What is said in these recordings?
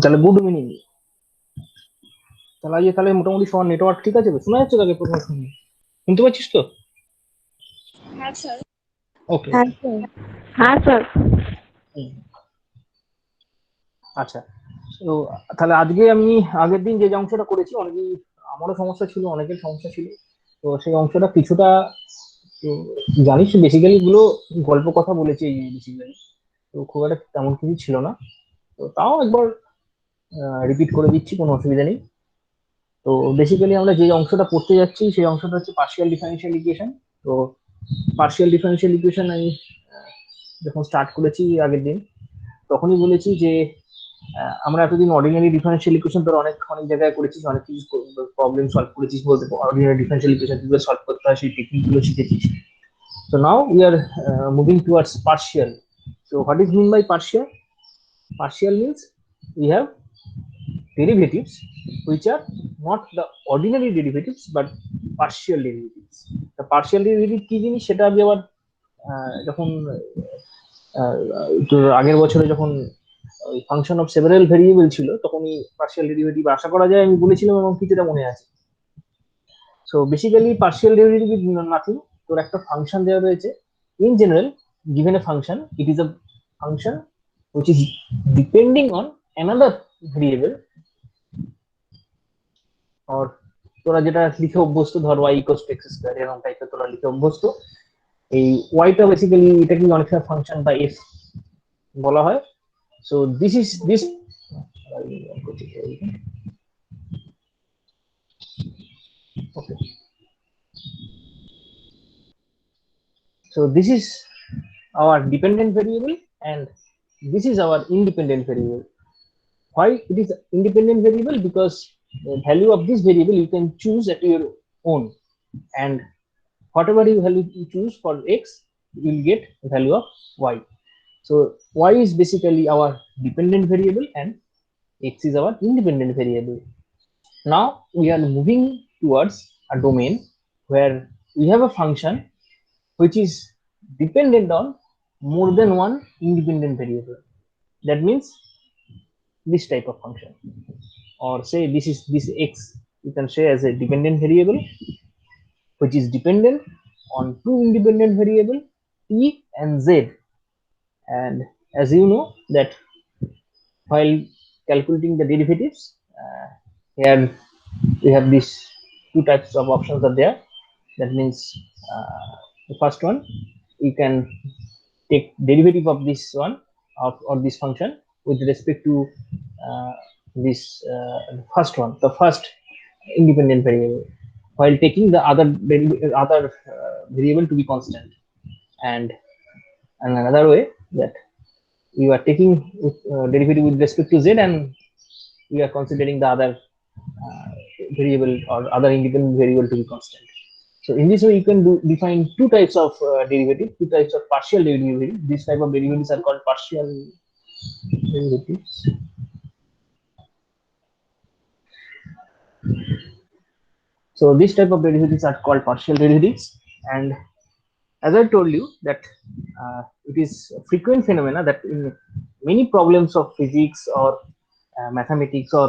তাহলে good evening. তাহলে আজকে তাহলে মোটামুটি সবার নেটওয়ার্ক ঠিক আছে তো? শোনা যাচ্ছে তাকে প্রথম শুনে? শুনতে পাচ্ছিস তো? হ্যাঁ স্যার। ওকে হ্যাঁ ওকে। স্যার। হ্যাঁ স্যার। আচ্ছা, তো তাহলে আজকে আমি আগের দিন যে অংশটা করেছি, অনেকেই আমারও সমস্যা ছিল, অনেকের সমস্যা ছিল। তো সেই অংশটা কিছুটা তো জানিস, বেসিক্যালি গুলো গল্প কথা বলেছি বেসিক্যালি, তো খুব একটা তেমন কিছু ছিল না। তো তাও একবার রিপিট করে দিচ্ছি, কোনো অসুবিধা নেই। তো বেসিক্যালি আমরা যে অংশটা পড়তে যাচ্ছি সেই অংশটা হচ্ছে পার্শিয়াল ডিফারেনশিয়াল ইকুয়েশন। তো পার্শিয়াল ডিফারেনশিয়াল ইকুয়েশন আমি যখন স্টার্ট করেছি আগের দিন, তখনই বলেছি যে আমরা এতদিন অর্ডিনারি ডিফারেনশিয়াল ইকুয়েশন তো অনেক অনেক জায়গায় করেছিস, অনেক কিছু প্রবলেম সলভ করেছিস, বলতে অর্ডিনারি ডিফারেনশিয়াল ইকুয়েশন কিভাবে সলভ করতে হয় সেই টেকনিক গুলো শিখেছিস। So now we are moving towards partial. So what is mean by partial? Partial means we have derivatives which are not the ordinary derivatives but partial derivatives. The partial derivative কি জিনিস সেটা আমি আবার যখন তোর আগের বছরে যখন ওই ফাংশন অফ সেভারাল ভেরিয়েবল ছিল তখন এই পার্শিয়াল ডেরিভেটিভ আশা করা যায় আমি বলেছিলাম এবং কিছুটা মনে আছে। So basically partial derivative is nothing, তোর একটা ফাংশন দেওয়া রয়েছে। In general, given a function, it is a function which is depending on another variable, or তোরা যেটা লিখে অভ্যস্ত, ধর y equals to x square, এরকম টাইপের তোরা লিখে অভ্যস্ত। এই ওয়াইটা বেসিক্যালি এটাকে অনেক সময় ফাংশন বা এফ বলা হয়। So this is this okay. So this is our dependent variable and this is our independent variable. Why it is independent variable? Because the value of this variable you can choose at your own, and whatever you value you choose for x, you will get the value of y. So y is basically our dependent variable and x is our independent variable. Now we are moving towards a domain where we have a function which is dependent on more than one independent variable. That means this type of function, or say this x, you can say as a dependent variable which is dependent on two independent variable e and z. And as you know that while calculating the derivatives, here we have these two types of options are there. That means the first one, you can take derivative of this one or this function with respect to this first one, the first independent variable, while taking the other variable to be constant. And another way that you are taking derivative with respect to z, and we are considering the other uh, variable or other independent variable to be constant. So in this way, you can define two types of derivative, two types of partial derivative. This type of derivatives are called partial derivatives. So this type of derivatives are called partial derivatives. And as I told you that it is a frequent phenomena that in many problems of physics or mathematics, or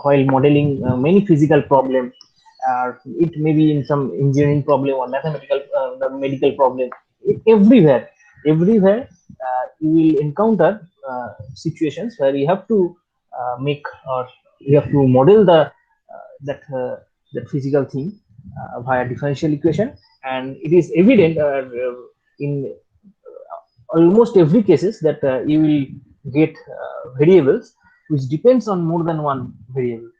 while modeling many physical problem, it may be in some engineering problem or mathematical the medical problem, everywhere you will encounter situations where you have to make, or you have to model that that physical thing via differential equation. And it is evident in almost every cases that you will get variables which depends on more than one variable.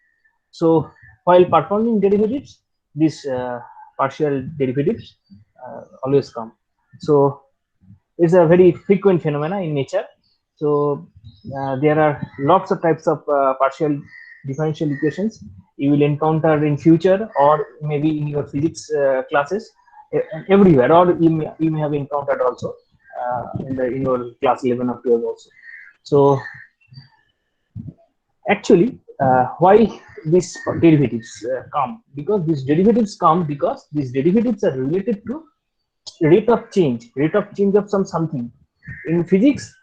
So while performing derivatives, these partial derivatives always come. So it's a very frequent phenomena in nature. So there are lots of types of partial differential equations you will encounter in future, or maybe in your physics classes, everywhere, or you may have encountered also in your class 11 or 12 also. So actually, why these derivatives come? Because these derivatives come because these derivatives are related to rate of change of something. In physics,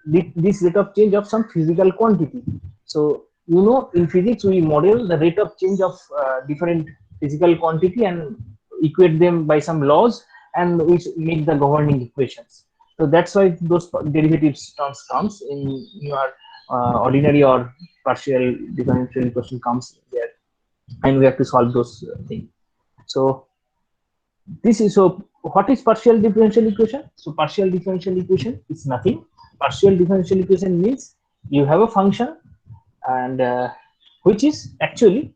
this rate of change of some physical quantity. So you know, in physics we model the rate of change of different physical quantity and equate them by some laws, and which make the governing equations. So that's why those derivatives terms comes in your ordinary or partial differential equation comes there, and we have to solve those things. So this is, so what is partial differential equation? So partial differential equation is nothing. Partial differential equation means you have a function, and which is actually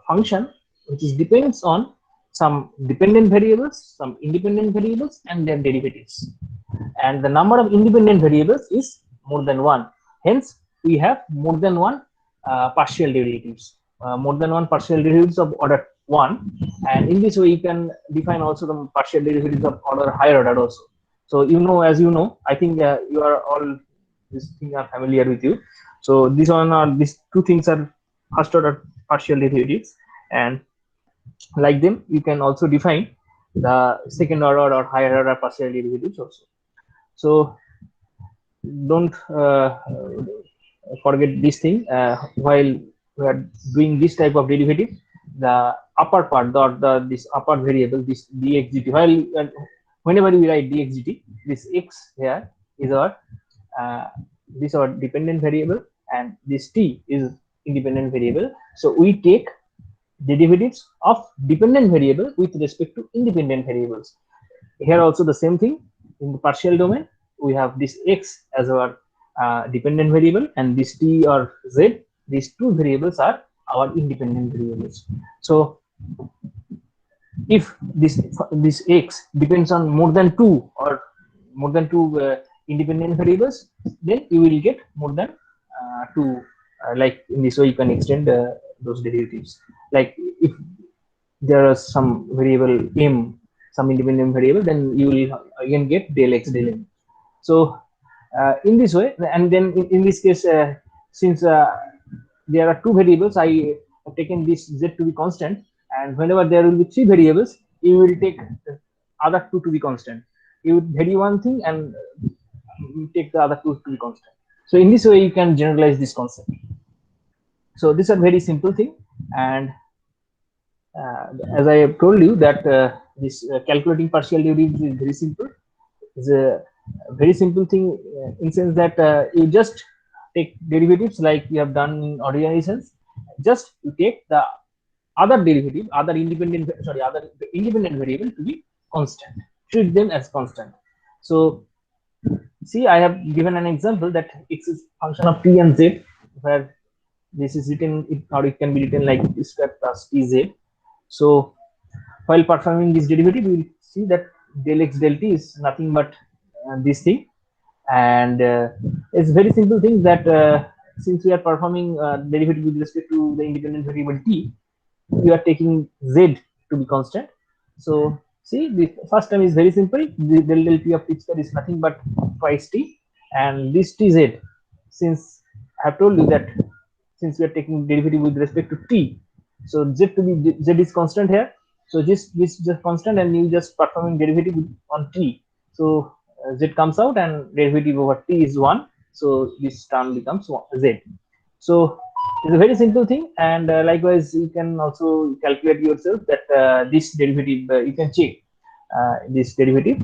function which is depends on some dependent variables, some independent variables, and their derivatives. And the number of independent variables is more than one. Hence, we have more than one partial derivatives, more than one partial derivatives of order 1. And in this way, you can define also the partial derivatives of order higher order also. So, you know, as you know, I think you are all, these things are familiar with you. So, these two things are first order partial derivatives, and like them, you can also define the second order or higher order partial derivatives also. So don't forget this thing while we are doing this type of derivative. The upper part, this upper variable, this dxdt, while whenever we write dxdt, this x here is our this our dependent variable, and this t is independent variable. So we take derivatives of dependent variable with respect to independent variables. Here also the same thing. In the partial domain, we have this x as our dependent variable, and this t or z, these two variables are our independent variables. So if this x depends on more than two independent variables, then you will get more than two. Like in this way, you can extend those derivatives. Like if there is some variable m, some independent variable, then you will again get del x del m. So in this way, and then in this case, since there are two variables, I have taken this z to be constant, and whenever there will be three variables, you will take other two to be constant. You would vary one thing and take the other two to be constant. So in this way, you can generalize this concept. So this is a very simple thing, and as I have told you that this calculating partial derivatives is very simple. It's a very simple thing in sense that you just take derivatives like you have done in ordinary sense. Just you take the other derivative, other independent variable to be constant. Treat them as constant. So see, I have given an example that x is function of t and z, where this is written, or it can be written like t square plus tz. So while performing this derivative, we will see that del x del t is nothing but this thing, and it's very simple thing that since we are performing derivative with respect to the independent variable t, we are taking z to be constant. So see, the first term is very simple. The del t of t square is nothing but twice t, and this tz, since I have told you that since we are taking derivative with respect to t, so z is constant here. So this just constant, and you just performing derivative on t. So z comes out, and derivative over t is 1. So this term becomes z. So it's a very simple thing, and likewise you can also calculate yourself that this derivative you can check this derivative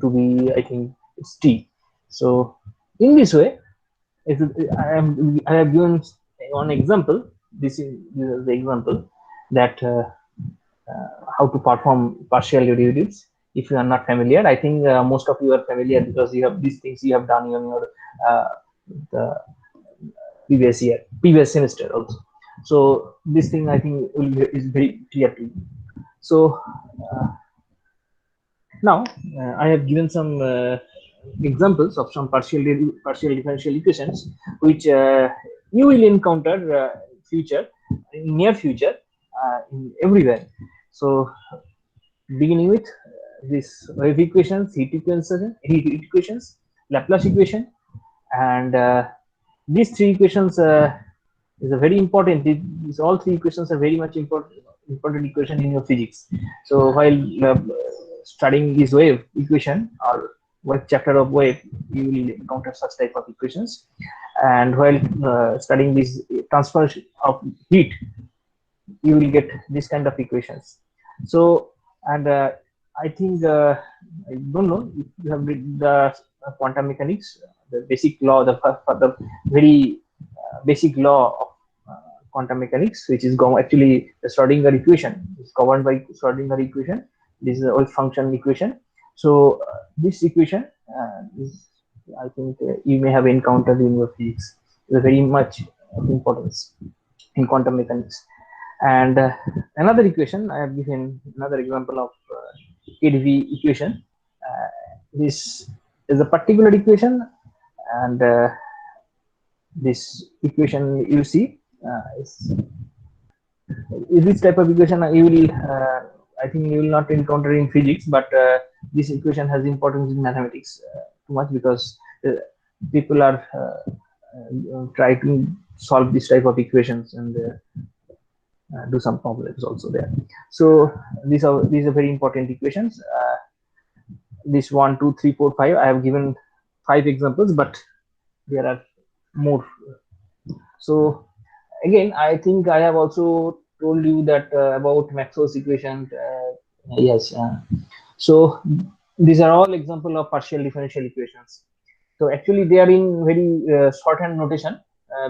to be, I think it's t. So in this way, I have given one example. This is the example that how to perform partial derivatives. If you are not familiar, I think most of you are familiar because you have these things you have done in your the previous semester also. So this thing I think is very clear to you. So now I have given some examples of some partial differential equations which you will encounter in near future in everywhere. So beginning with this wave equations, heat equations, Laplace equation, and these three equations is a very important. These all three equations are very much important equation in your physics. So while studying this wave equation or web chapter of web, you will encounter such type of equations. And while studying this transfer of heat, you will get this kind of equations. So, and I think I don't know if you have read the quantum mechanics, the basic law, the very basic law of quantum mechanics, which is actually the Schrodinger equation. Is governed by Schrodinger equation. This is a wave function equation. So this equation is, I think, you may have encountered in your physics. It's very much importance in quantum mechanics. And another equation, I have given another example of KdV equation. This is a particular equation, and this equation you see is this type of equation you will, I think you will not encounter in physics, but this equation has importance in mathematics too much, because people are try to solve this type of equations and do some problems also there. So these are very important equations. This 1, 2, 3, 4, 5. I have given 5 examples, but there are more. So again, I think I have also told you that about Maxwell's equation. Yes. So these are all example of partial differential equations. So actually they are in very shorthand notation,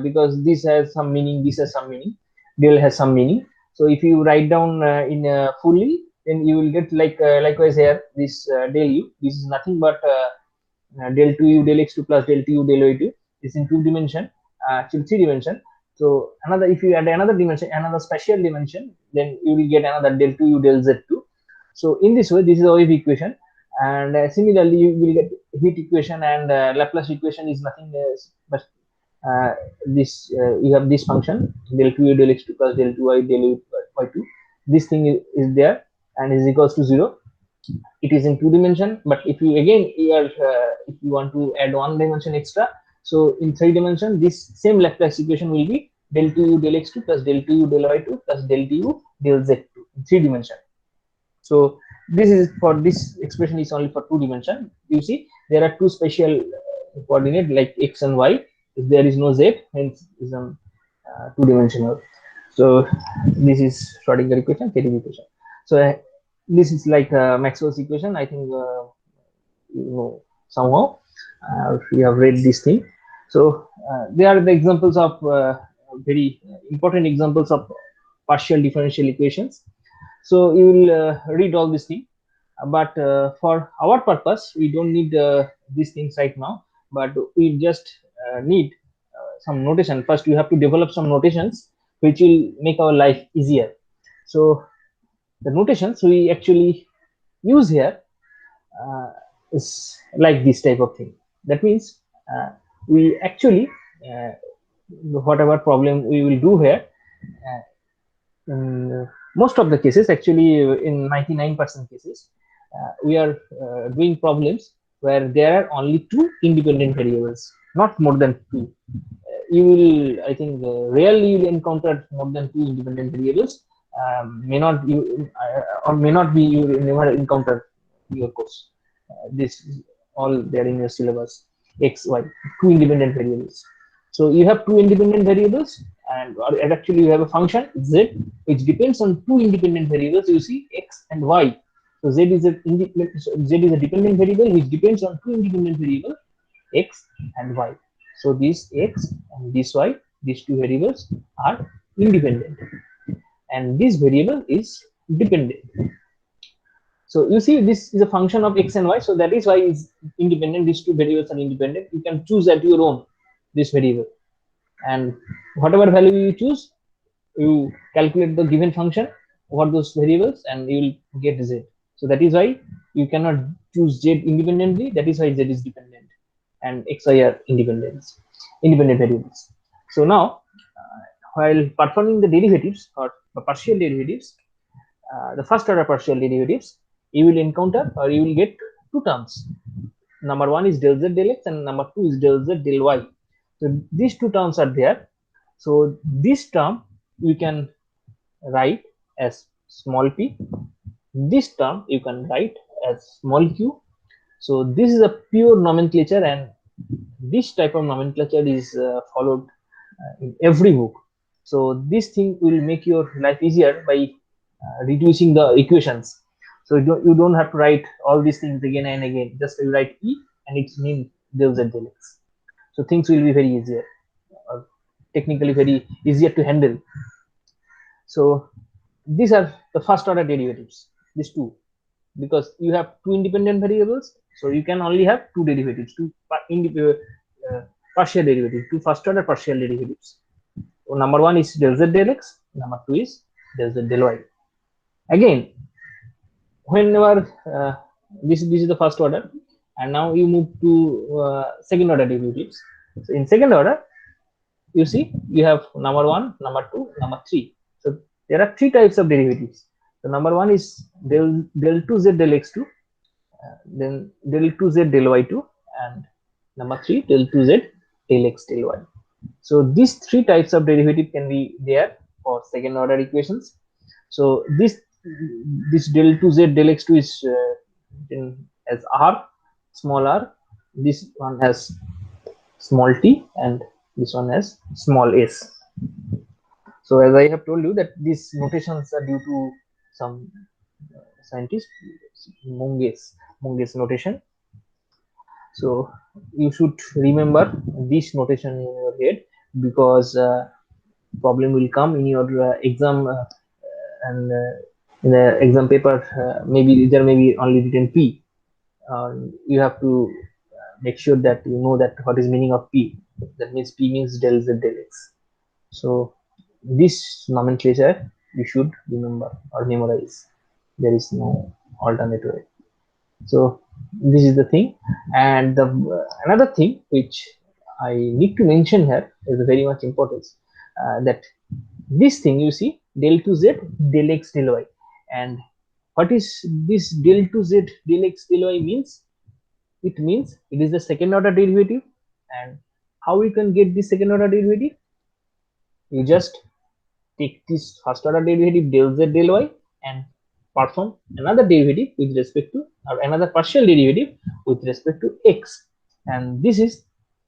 because this has some meaning, this has some meaning, del has some meaning. So if you write down in fully, then you will get like likewise here, this del u, this is nothing but del 2u del x2 plus del 2u del y2. This in 2 dimension, actually 3 dimension. So another, if you add another dimension, another spatial dimension, then you will get another del 2u del z2. So in this way, this is a wave equation, and similarly you will get heat equation, and Laplace equation is nothing else but this you have this function del 2u del x2 plus del 2y del y2. This thing is there and is equals to 0. It is in 2 dimension, but if you again you are if you want to add 1 dimension extra, so in 3 dimension this same Laplace equation will be del 2u del x2 plus del 2u del y2 plus del 2u del z2 in 3 dimension. So this is for this expression is only for 2 dimension. You see there are 2 spatial coordinate like x and y. If there is no z, hence is 2 dimensional. So this is Schrodinger equation, KdV equation. So this is like Maxwell's equation. I think you know somehow you have read this thing. So they are the examples of very important examples of partial differential equations. So you will read all these things, but for our purpose, we don't need these things right now. But we just need some notation. First, you have to develop some notations which will make our life easier. So the notations we actually use here is like this type of thing. That means we actually whatever problem we will do here, in most of the cases, actually in 99% cases, we are doing problems where there are only 2 independent variables, not more than 2. You will, I think, rarely you will encounter more than 2 independent variables. May not you or may not be you never encounter in your course. This is all there in your syllabus. X, Y, 2 independent variables. So you have 2 independent variables, and actually you have a function z which depends on 2 independent variables. You see x and y. So z is a dependent variable which depends on 2 independent variables, x and y. So this x and this y, these 2 variables are independent, and this variable is dependent. So you see this is a function of x and y, so that is why it's independent. These 2 variables are independent. You can choose at your own this variable, and whatever value you choose, you calculate the given function over those variables and you will get z. So that is why you cannot choose z independently. That is why z is dependent and x, y are independent variables. So now while performing the derivatives or the partial derivatives, the first order partial derivatives, you will encounter or you will get 2 terms. Number 1 is del z del x and number 2 is del z del y. So these 2 terms are there. So this term you can write as small p. This term you can write as small q, So this is a pure nomenclature, and this type of nomenclature is followed in every book. So this thing will make your life easier by reducing the equations. So you don't have to write all these things again and again. Just you write E and it means del z del x. So things will be very easier, technically very easier to handle. So these are the first order derivatives, these two, because you have two independent variables, so you can only have two derivatives, partial derivatives, two first order partial derivatives. So number one is del z del x, number two is del z del y. Again, whenever this is the first order, and now you move to second order derivatives. So in second order, you see you have number one, number two, number three. So there are three types of derivatives. So number one is del 2z del x2, then del 2z del y2, and number three del 2z del x del y. So these three types of derivative can be there for second order equations. So this del 2z del x2 is as r, small r. This one has small t, and this one has small s. So as I have told you that these notations are due to some scientist, Monge's notation. So you should remember this notation in your head, because problem will come in your exam, and in the exam paper maybe there may be only written p. You have to make sure that you know that what is meaning of p. That means p means del z del x. So this nomenclature you should remember or memorize. There is no alternate way. So this is the thing. And the another thing which I need to mention here is very much important, that this thing you see del 2z del x del y, and what is this del 2z del x del y means? It means it is the second order derivative. And how we can get this second order derivative? You just take this first order derivative del z del y and perform another derivative with respect to, or another partial derivative with respect to x, and this is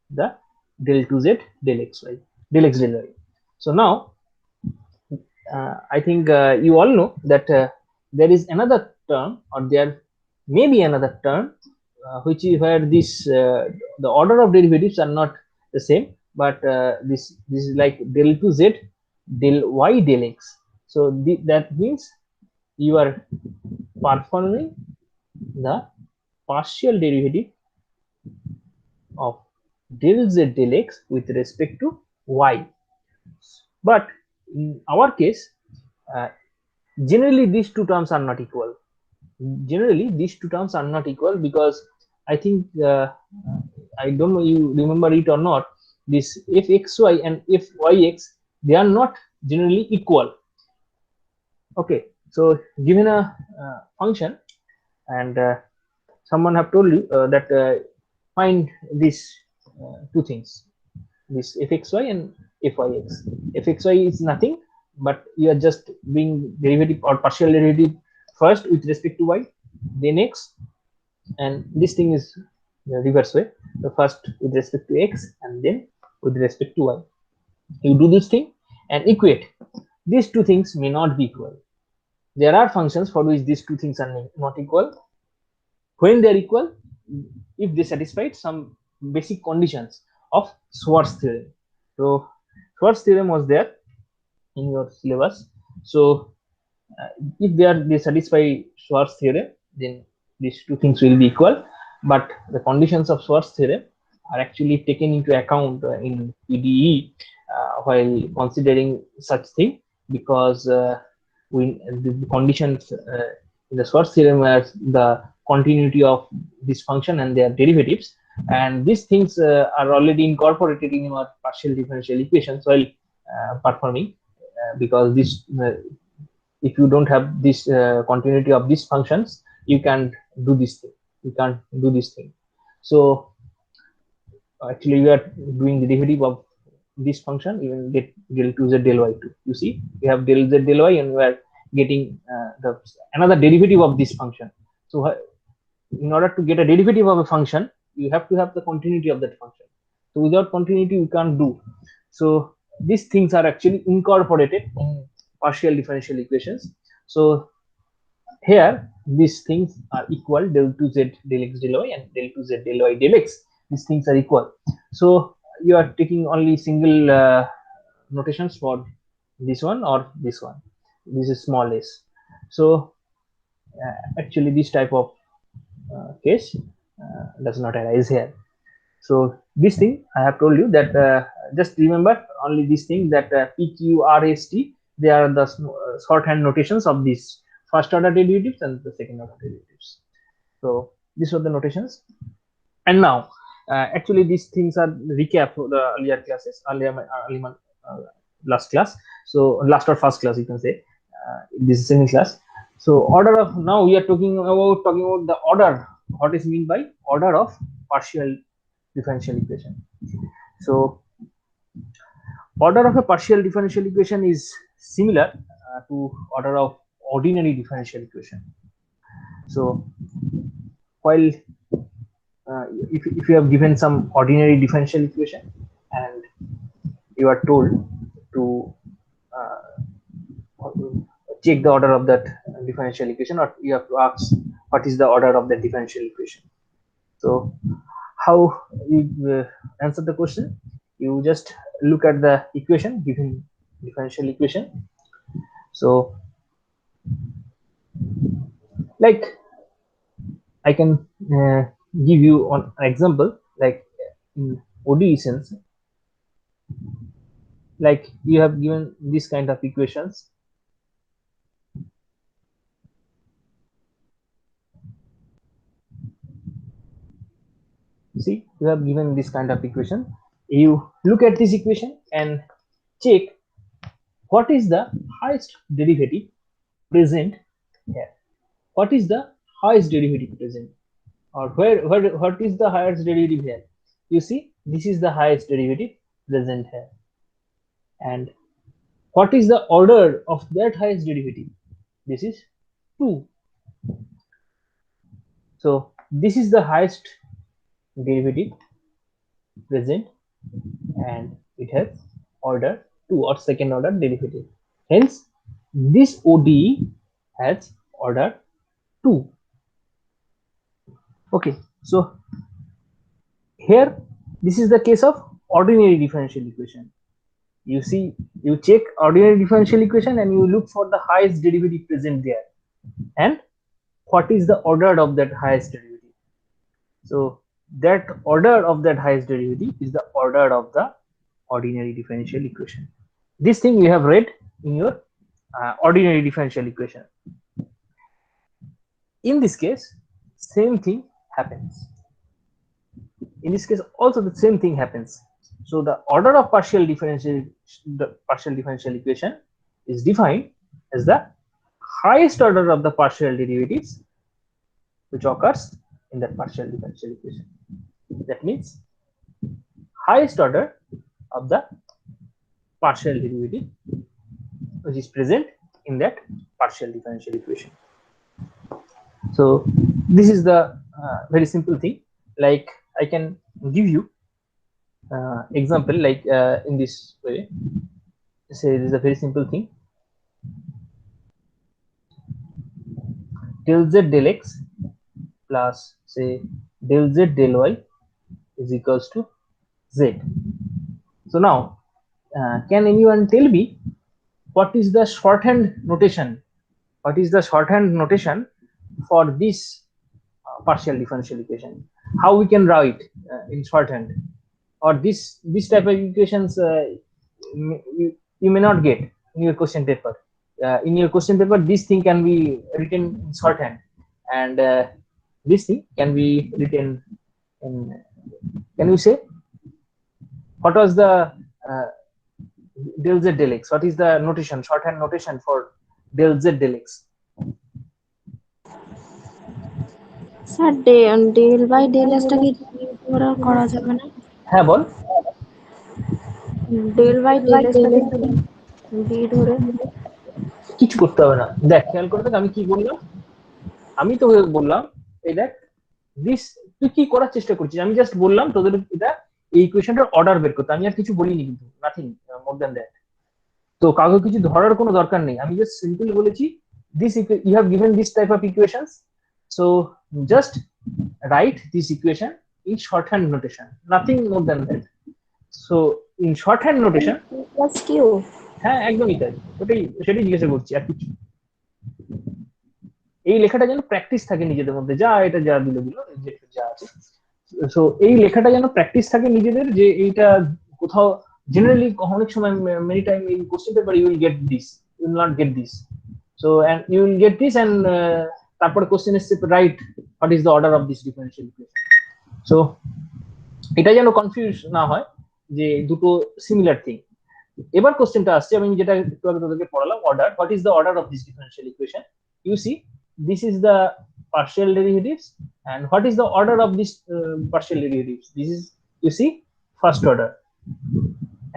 the del 2z del xy del x del y. So now I think you all know that there is another term, or there may be another term, which is where this the order of derivatives are not the same, but this is like del 2z del y del x. So that means you are performing the partial derivative of del z del x with respect to y. But in our case, generally these two terms are not equal. Generally these two terms are not equal, because I think I don't know you remember it or not, this fxy and fyx, they are not generally equal. Okay, so given a function, and someone have told you that find these two things, this fxy and fyx. Fxy is nothing but you are just doing derivative or partial derivative first with respect to y, then x, and this thing is the reverse way. So first with respect to x and then with respect to y. You do this thing and equate. These two things may not be equal. There are functions for which these two things are not equal. When they are equal, if they satisfy some basic conditions of Schwarz theorem. So Schwarz theorem was there in your syllabus. So if they satisfy Schwarz theorem, then these two things will be equal. But the conditions of Schwarz theorem are actually taken into account in PDE while considering such thing, because the conditions in the Schwarz theorem were the continuity of this function and their derivatives, and these things are already incorporated in your partial differential equations while performing, because this if you don't have this continuity of these functions, you can't do this thing. So actually we are doing the derivative of this function, even get del 2z del y2. You see we have del z del y, and we are getting the another derivative of this function. So in order to get a derivative of a function, you have to have the continuity of that function. So without continuity, you can't do. So these things are actually incorporated in partial differential equations. So here these things are equal, del 2z del x del y and del 2z del y del x. These things are equal. So you are taking only single notations for this one or this one. This is small s. So actually this type of case does not arise here. So this thing I have told you that just remember only this thing that p, q, r, s, t, they are the shorthand notations of these first order derivatives and the second order derivatives. So these are the notations. And now actually these things are recap for the earlier classes, last class. So last or first class you can say, this is second class. So order of, now we are talking about the order. What is mean by order of partial differential equation? So order of a partial differential equation is similar to order of ordinary differential equation. So while if you have given some ordinary differential equation and you are told to check the order of that differential equation, or you have to ask what is the order of the differential equation. So how you answer the question? You just look at the equation, given differential equation. So like I can give you an example, like in ODE sense, like you have given this kind of equations. See, you have given this kind of equation. You look at this equation and check what is the highest derivative present here. What is the highest derivative present, or what is the highest derivative here? You see, this is the highest derivative present here. And what is the order of that highest derivative? This is 2. So this is the highest derivative present and it has order 2 or second order derivative. Hence, this ODE has order 2. Okay, so here this is the case of ordinary differential equation. You see, you check ordinary differential equation and you look for the highest derivative present there, and what is the order of that highest derivative. So that order of that highest derivative is the order of the ordinary differential equation. This thing we have read in your ordinary differential equation. In this case, same thing happens. In this case also the same thing happens. So the order of partial differential equation is defined as the highest order of the partial derivatives which occurs in that partial differential equation. That means highest order of the partial derivative which is present in that partial differential equation. So this is the very simple thing. Like I can give you example, like in this way. Say this is a very simple thing. Del z del x plus say del z del y is equals to z. So now can anyone tell me what is the shorthand notation? What is the shorthand notation for this partial differential equation? How we can write in shorthand? Or this type of equations you may not get in your question paper. In your question paper, this thing can be written in shorthand, and this thing can be written in. Can you say what was the del z del x? What is the notation, shorthand notation for del z del x? Sir del by del এসটাকে করা যাবে না? হ্যাঁ বল। Del by del এসটাকে ডি ধরে কিছু করতে হবে না, দেখ খেয়াল করে দেখ আমি কি বললাম। আমি তো বললাম এই দেখ দিস তুই কি করার চেষ্টা করছিস? আমি জাস্ট বললাম তোদের এটা এই ইকুয়েশনটার অর্ডার বের করতে, আমি আর কিছু বলিনি, কিন্তু নাথিং মোর দ্যান দ্যাট। তো কাউকে কিছু ধরার কোনো দরকার নেই, আমি জাস্ট সিম্পলি বলেছি this you have given this type of equations, so just write this equation in shorthand notation, nothing more than that. So in shorthand notation, plus Q. হ্যাঁ একদমই তাই, সেটাই জিজ্ঞাসা করছি, আর কিছু এই লেখাটা যেন প্র্যাকটিস থাকে নিজেদের মধ্যে, যা এটা যা দিল যা আছে, সো এই লেখাটা যেন প্র্যাকটিস থাকে নিজেদের, যে এইটা কোথাও জেনারেলি অনেক সময় many time in question paper you will get this, you will not get this, so and you will get this and তারপরে কোশ্চেন এসছে right what is the order of this differential equation. So এটা যেন confuse না হয় যে দুটো similar thing. এবার কোশ্চেনটা আসছে, আমি যেটা একটু আগে তোদেরকে পড়ালাম, order, what is the order of this differential equation. You see this is the partial derivatives, and what is the order of this partial derivatives? This is, you see, first order,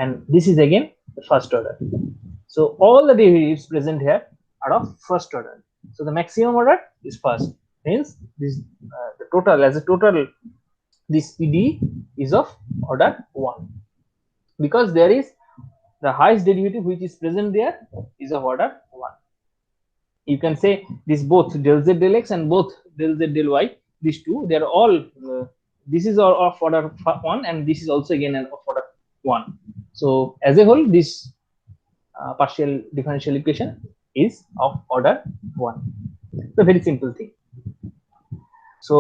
and this is again the first order. So all the derivatives present here are of first order, so the maximum order is first, hence this the total, as a total, this PD is of order 1, because there is the highest derivative which is present there is of order 1. You can say this both del z del x and both del z del y, these two, they are all this is of order 1 and this is also again of order 1. So as a whole, this partial differential equation is of order 1. It's a very simple thing. So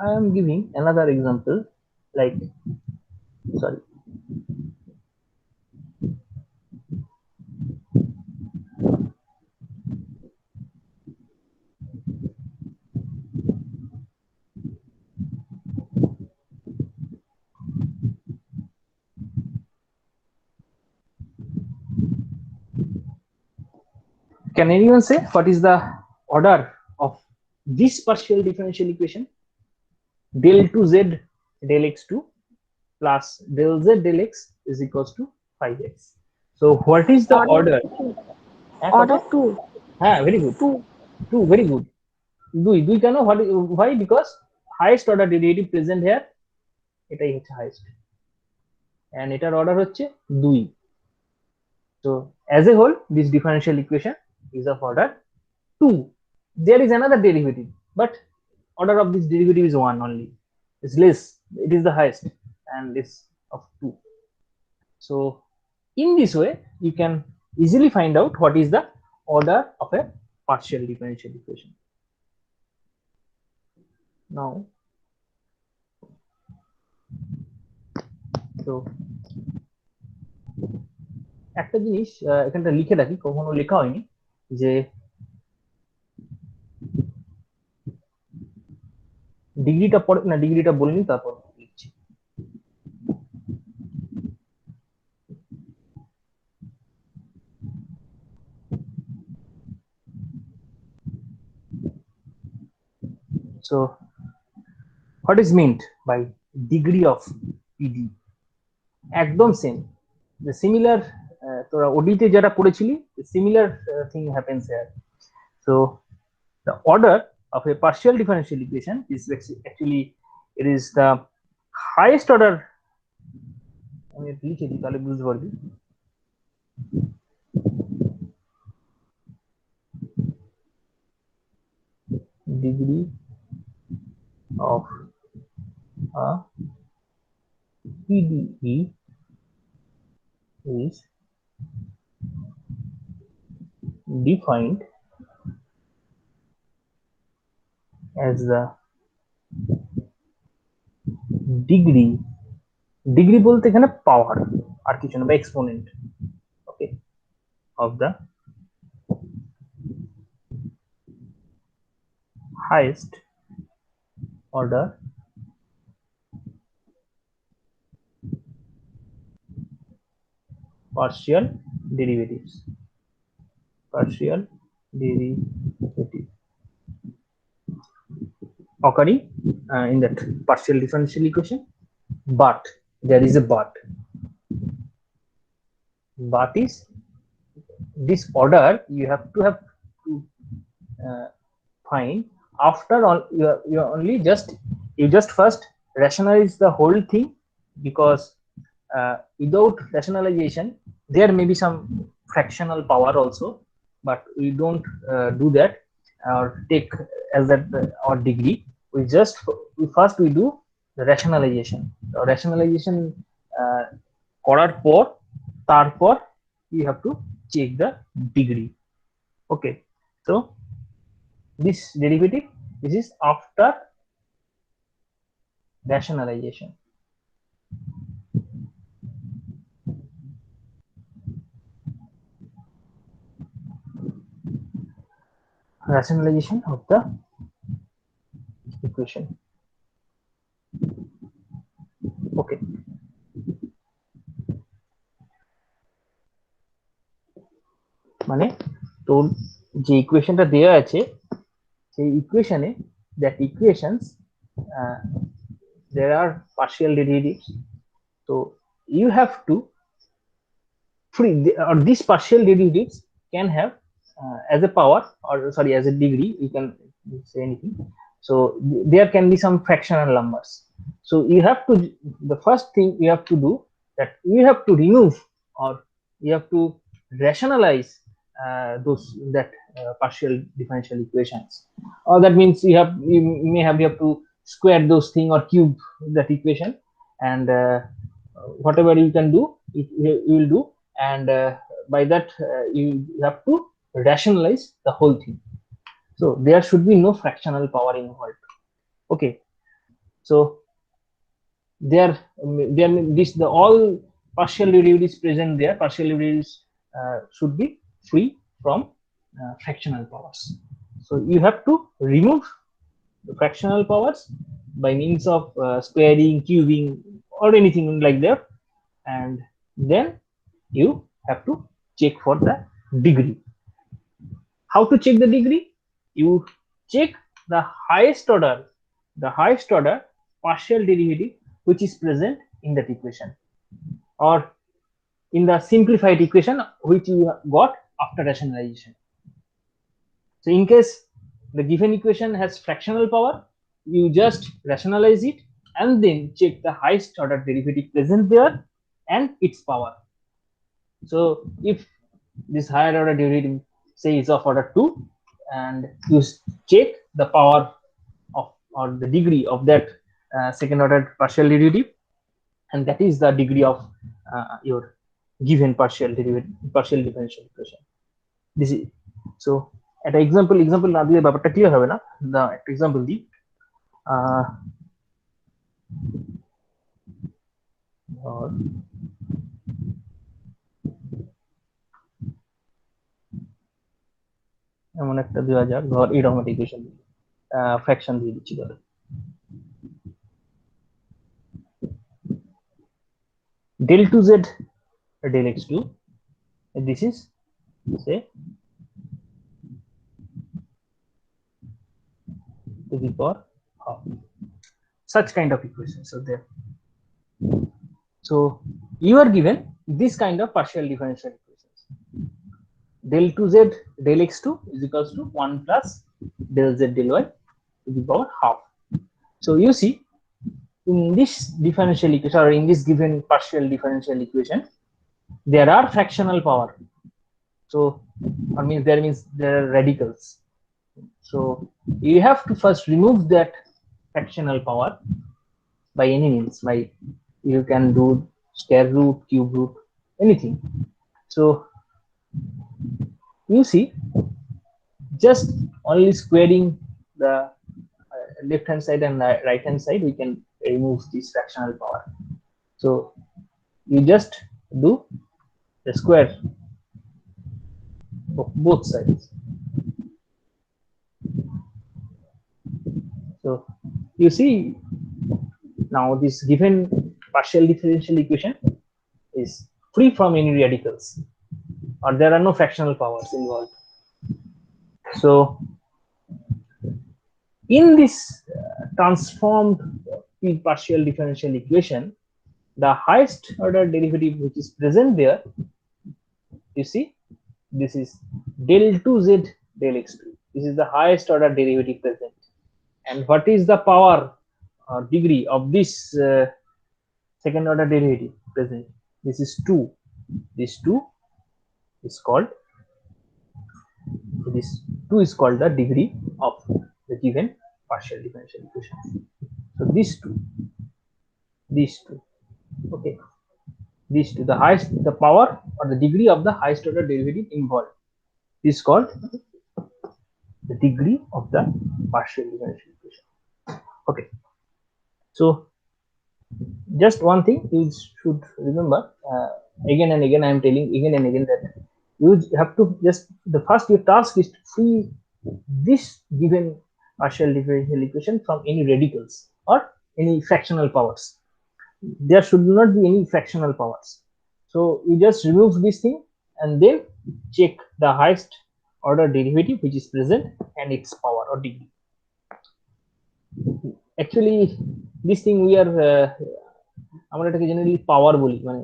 I am giving another example, like, sorry, can anyone say what is the order of this partial differential equation? Del 2z del x2 plus del z del x is equals to 5x. So what is the order? Order two. হ্যাঁ, very good. Two. 2, very good. দুই কেন? Why? Because highest order derivative present here, এটাই হচ্ছে highest, and এটার order হচ্ছে 2. So as a whole, this differential equation is of order 2. There is another derivative, but order of this derivative is 1 only. It's less, it is the highest, and it's of 2. So in this way, you can easily find out what is the order of a partial differential equation. Now, so একটা জিনিস এখানটা লিখে রাখি, কখনো লেখা হয়নি, যে ডিগ্রিটা পড়ে না, ডিগ্রিটা বলিনি, তারপর লিখছি। So what is meant by degree of PD? একদম সেম, the similar, তোরা ওডিতে যেটা পড়েছিলি, similar thing happens here. So the order of a partial differential equation is actually, it is the highest order, আমি লিখে দিই তাহলে বুঝতে পারবি। Degree of a PDE is defined as the degree, degree বলতে এখানে পাওয়ার, আর কিছু না, বা exponent, okay, of the highest order partial derivatives, partial derivative occurring in that partial differential equation. But there is a but is this order you have to find after all. You only just first rationalize the whole thing, because without rationalization there may be some fractional power also, but we don't do that or take as that our degree. We do the rationalization. Rationalization করার পর তারপর you have to check the degree. Okay, so this derivative, this is after rationalization. Rationalization of the equation. Okay, মানে তোর যে ইকুয়েশনটা দেওয়া আছে সেই ইকুয়েশনে that equations there are partial derivatives, so you have to free or these partial derivatives can have as a power, or sorry, as a degree, you can say anything. So there can be some fractional numbers. So you have to, the first thing you have to do, that you have to remove or you have to rationalize those partial differential equations. Or that means you have to square those thing or cube that equation, and whatever you can do, you will do, and by that you have to rationalize the whole thing. So there should be no fractional power involved. Okay, so there this the all partial derivatives present there, partial derivatives should be free from fractional powers. So you have to remove the fractional powers by means of squaring, cubing, or anything like that, and then you have to check for the degree. How to check the degree? You check the highest order partial derivative which is present in that equation, or in the simplified equation which you got after rationalization. So in case the given equation has fractional power, you just rationalize it and then check the highest order derivative present there and its power. So if this higher order derivative say is of order 2, and you check the power of or the degree of that second order partial derivative, and that is the degree of your given partial differential equation. This is so at example না দিলে ব্যাপারটা clear হবে না। না একটা example দিই। এমন একটা দেওয়া যাক, ধর এরকম একটা ইকুয়েশন ফ্র্যাকশন দিয়ে দিচ্ছি ধর del 2z del x2, this is say to the power half. Such kind of equations are there. So you are given this kind of partial differential equations. Del 2z del x2 is equals to 1 plus del z del y to the power half. So you see, in this differential equation or in this given partial differential equation, there are fractional power. So that means there are radicals. So you have to first remove that fractional power by any means. By you can do square root, cube root, anything. So you see, just only squaring the left hand side and right hand side, we can remove this fractional power. So you just do the square of both sides. So you see, now this given partial differential equation is free from any radicals, or there are no fractional powers involved. So in this transformed partial differential equation, the highest order derivative which is present there, you see, this is del 2z del x2. This is the highest order derivative present. And what is the power or degree of this second order derivative present? This is 2. This 2 is called, this 2 is called the degree of the given partial differential equation. So these two, okay, these two, the highest, the power or the degree of the highest order derivative involved is called the degree of the partial differential equation. Okay, so just one thing you should remember, again and again I am telling again and again that you have to just, the first your task is to free this given partial differential equation from any radicals or any fractional powers. There should not be any fractional powers. So you just remove this thing and then check the highest order derivative which is present and its power or degree. Actually this thing we are আমরা এটাকে generally পাওয়ার বলি, মানে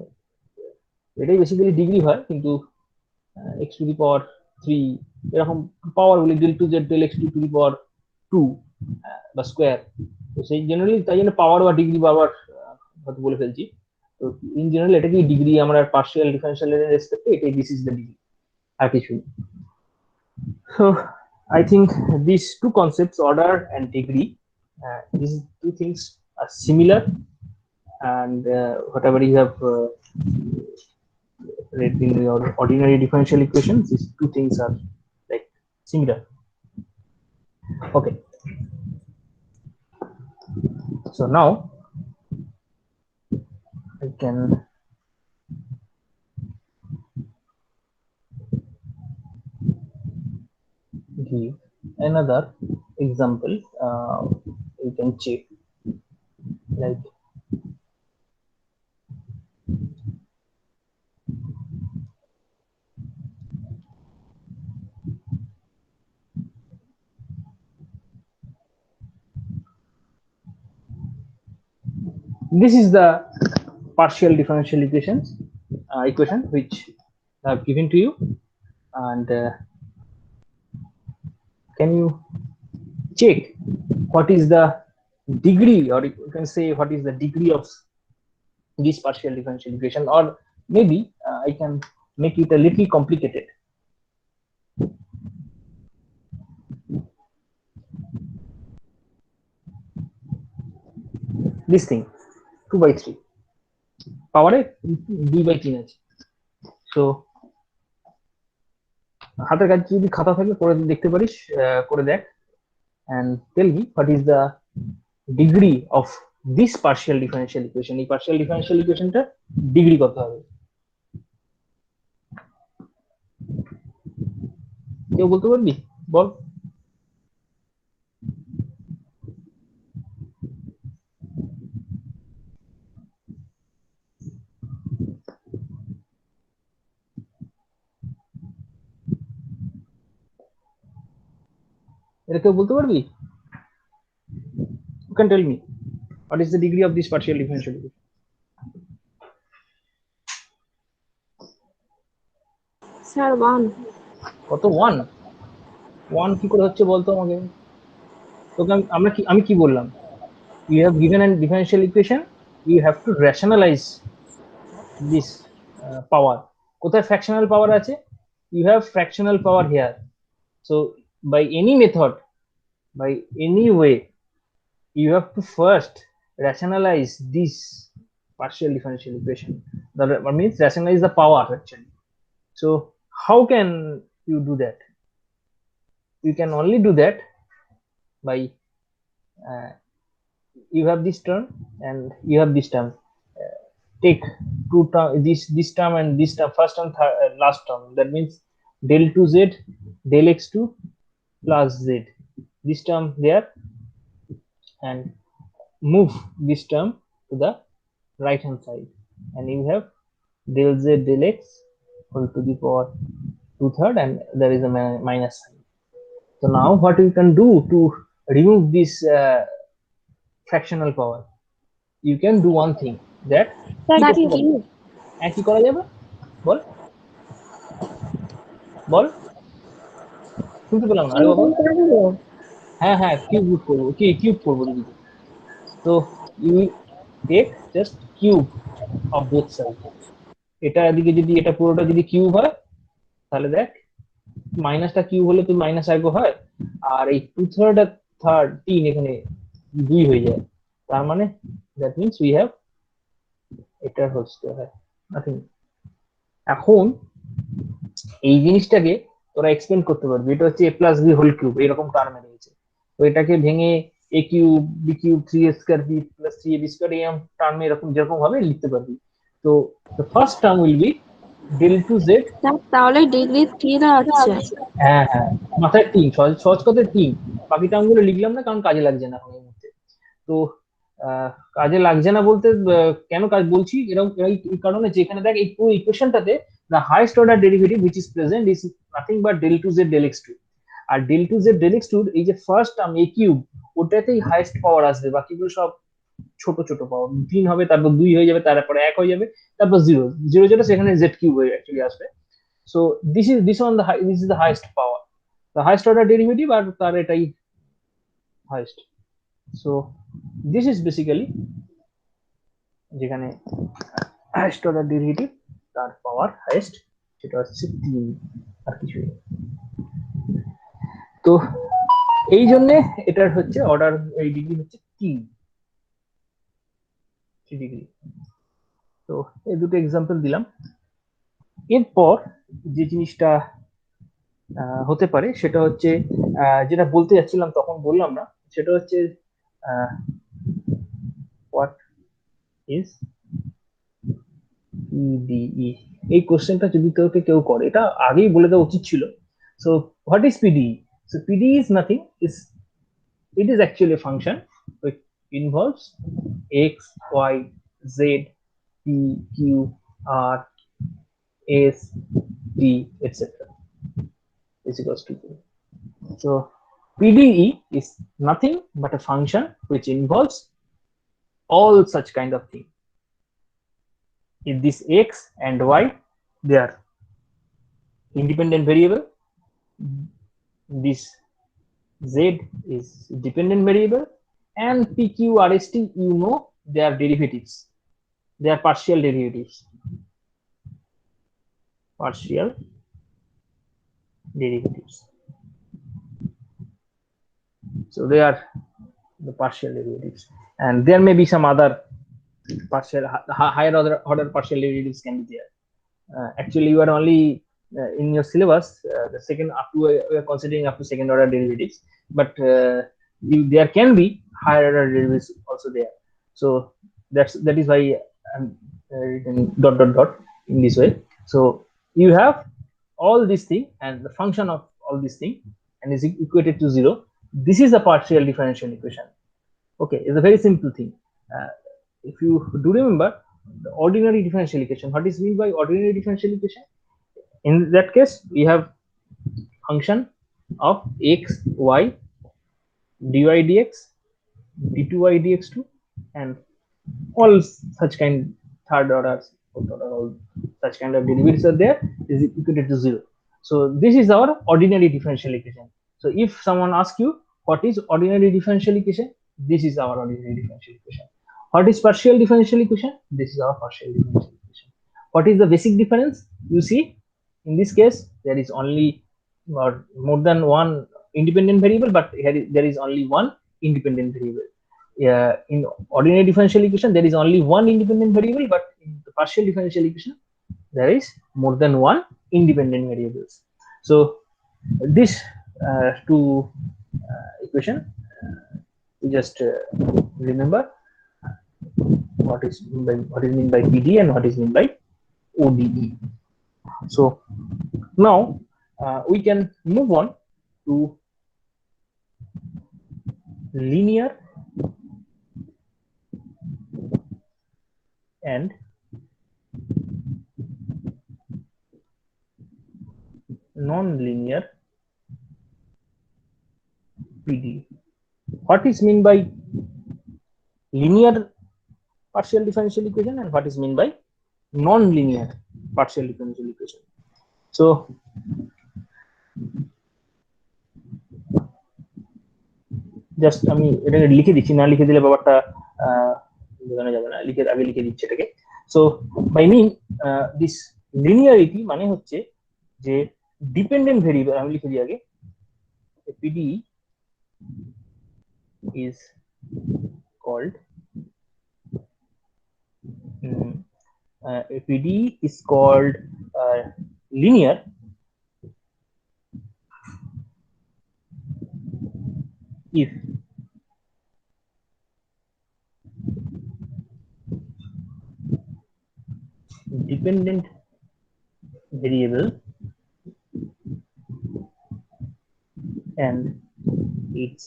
এটাই basically degree হয়, কিন্তু x to the পাওয়ার 3 এরকম পাওয়ার বলি, del 2z del x to the power 2 বা স্কয়ার। তো সেই জেনারেলি তাই জন্য পাওয়ার বা ডিগ্রি বারবার হয়তো বলে ফেলছি। তো ইন জেনারেল এটাকে ডিগ্রি আমরা পার্শিয়াল ডিফারেনশিয়াল এর রেসপেক্টে এটাই দিস ইজ দ্য ডিগ্রি, আর কিছু। So I think these two concepts, order and degree, these two things are similar, and whatever you have read in your ordinary differential equations, these two things are like similar. Okay, so now I can give another example. You can check, like this is the partial differential equation which I have given to you, and can you check what is the degree, or you can say what is the degree of this partial differential equation, or maybe I can make it a little complicated. This thing 2/3 পাওয়ারে 2/3 আছে। So হাতের কাছে যদি খাতা থাকে করে দেখতে পারিস, করে দেখ, and tell me what is the degree of this partial differential equation. এই partial differential equationটা ডিগ্রি কত হবে? কেউ বলতে পারবি? বল। এটা কেউ বলতে পারবি? You can tell me what is the degree of this partial differential equation? Sir 1। কত? 1? 1 কি করে হচ্ছে বলতো আমাকে? তোকে আমি কি বললাম? You have given a differential equation, you have to rationalize this power. কোথায় fractional power আছে? You have fractional power here. So by any method, by any way, you have to first rationalize this partial differential equation. That means rationalize the power actually. So how can you do that? You can only do that by you have this term and you have this term. Take two term, this term and this term, first and last term. That means del 2z del x2 plus z. This term there, and move this term to the right hand side, and you have del z del x whole to the power 2/3, and there is a minus sign. So now what you can do to remove this fractional power? You can do one thing, that কি করা যাবে বল? বল, শুনতে পেলাম না, আরে বাবা। হ্যাঁ হ্যাঁ, কিউব করবো, কি কিউব করবো দিদিকে। তো you take just cube of both side. এটা এদিকে যদি এটা পুরোটা যদি কিউব হয়, তাহলে দেখ মাইনাসটা কিউব হলে তো মাইনাস আগে হয়, আর এই 2/3 আর 3 এখানে 2 হয়ে যায়। তার মানে দ্যাট মিনস উই হ্যাভ এটার হচ্ছে হয় নাথিং। এখন এই জিনিসটাকে তোরা এক্সপ্লেন করতে পারবি, এটা হচ্ছে a+b হোল কিউব এরকম টার্মে রয়েছে। তো এটাকে ভেঙে a³ b³ 3a² b+3ab² এরকম টার্মে এরকম যেরকম ভাবে লিখতে পারবি। তো the first term will be del2z। তাহলে ডিগ্রি 3 দাঁড়াচ্ছে। হ্যাঁ হ্যাঁ, মাথায় 3, সহজ সহজ কথায় 3। বাকি টার্মগুলো লিখলাম না কারণ কাজে লাগছে না এখন এই মুহূর্তে। তো কাজে লাগছে না বলতে কেন কাজ বলছি এরকম এই কারণে, যেখানে দেখ এই পুরো ইকুয়েশনটাতে the highest order derivative which is present is nothing but del2z del x2। R del2z del x2 এই যে ফার্স্ট টার্ম a³ ওটাতেই হাইয়েস্ট পাওয়ার আসবে, বাকিগুলো সব ছোট ছোট পাওয়ার। 3 হবে, তারপর 2 হয়ে যাবে, তারপরে 1 হয়ে যাবে, তারপর 0 0 যেটা সেখানে z³ হয়ে অ্যাকচুয়ালি আসবে। So this is the highest power, the highest order derivative, আর তার এটাই highest। So this is basically যেখানে হাইয়েস্ট অর্ডার ডেরিভেটিভ তার পাওয়ার হাইয়েস্ট, সেটা হচ্ছে 3 আর কিছু। তো এই জন্য এটার হচ্ছে অর্ডার, এই ডিগ্রি হচ্ছে 3 ডিগ্রি। তো এই দুটো এক্সাম্পল দিলাম। এরপর যে জিনিসটা হতে পারে সেটা হচ্ছে যেটা বলতে যাচ্ছিলাম তখন বললাম না, সেটা হচ্ছে হোয়াট ইজ পিডিই। এই কোশ্চেনটা যদি তোকে কেউ করে, এটা আগেই বলে দেওয়া উচিত ছিল। So what is PDE? So PDE is nothing, is it is actually a function which involves x, y, z, p, q, r, s, t, etc. is equals to 0. So PDE is nothing but a function which involves all such kind of thing. If this x and y, they are independent variable, this z is dependent variable, and p, q, r, s, t, you know they are derivatives, they are partial derivatives, partial derivatives. So they are the partial derivatives, and there may be some other partial higher order partial derivatives can be there. Actually, you are only in your syllabus the second up to we are considering up to second order derivatives, but there can be higher order derivatives also there. So that is why I'm written dot dot dot in this way. So you have all this thing and the function of all this thing and is equated to 0. This is a partial differential equation. Okay, it's a very simple thing. If you do remember the ordinary differential equation, what is meant by ordinary differential equation? In that case, we have function of x, y, dy dx, d2y dx2, and all such kind, third order, fourth order, all such kind of derivatives are there, is equated to 0. So this is our ordinary differential equation. So if someone asks you what is ordinary differential equation, this is our ordinary differential equation. What is partial differential equation? This is our partial differential equation. What is the basic difference? You see, in this case there is only more than one independent variable, but here there is only one independent variable. In ordinary differential equation there is only one independent variable, but in the partial differential equation there is more than one independent variables. So this two equation, just remember what is meant by PD and what is meant by ODE. So now we can move on to linear and non-linear PD. What is meant by linear partial differential equation and what is meant by non-linear partial differential equation? So just আমি এটাকে লিখে দিচ্ছি, না লিখে দিলে ব্যাপারটা বোঝানো যাবে না, লিখে আগে লিখে দিচ্ছি এটাকে। So by mean this linearity মানে হচ্ছে যে ডিপেন্ডেন্ট ভেরিয়েবল, আমি লিখে দিই আগে, PD is called PD is called linear if dependent variable and its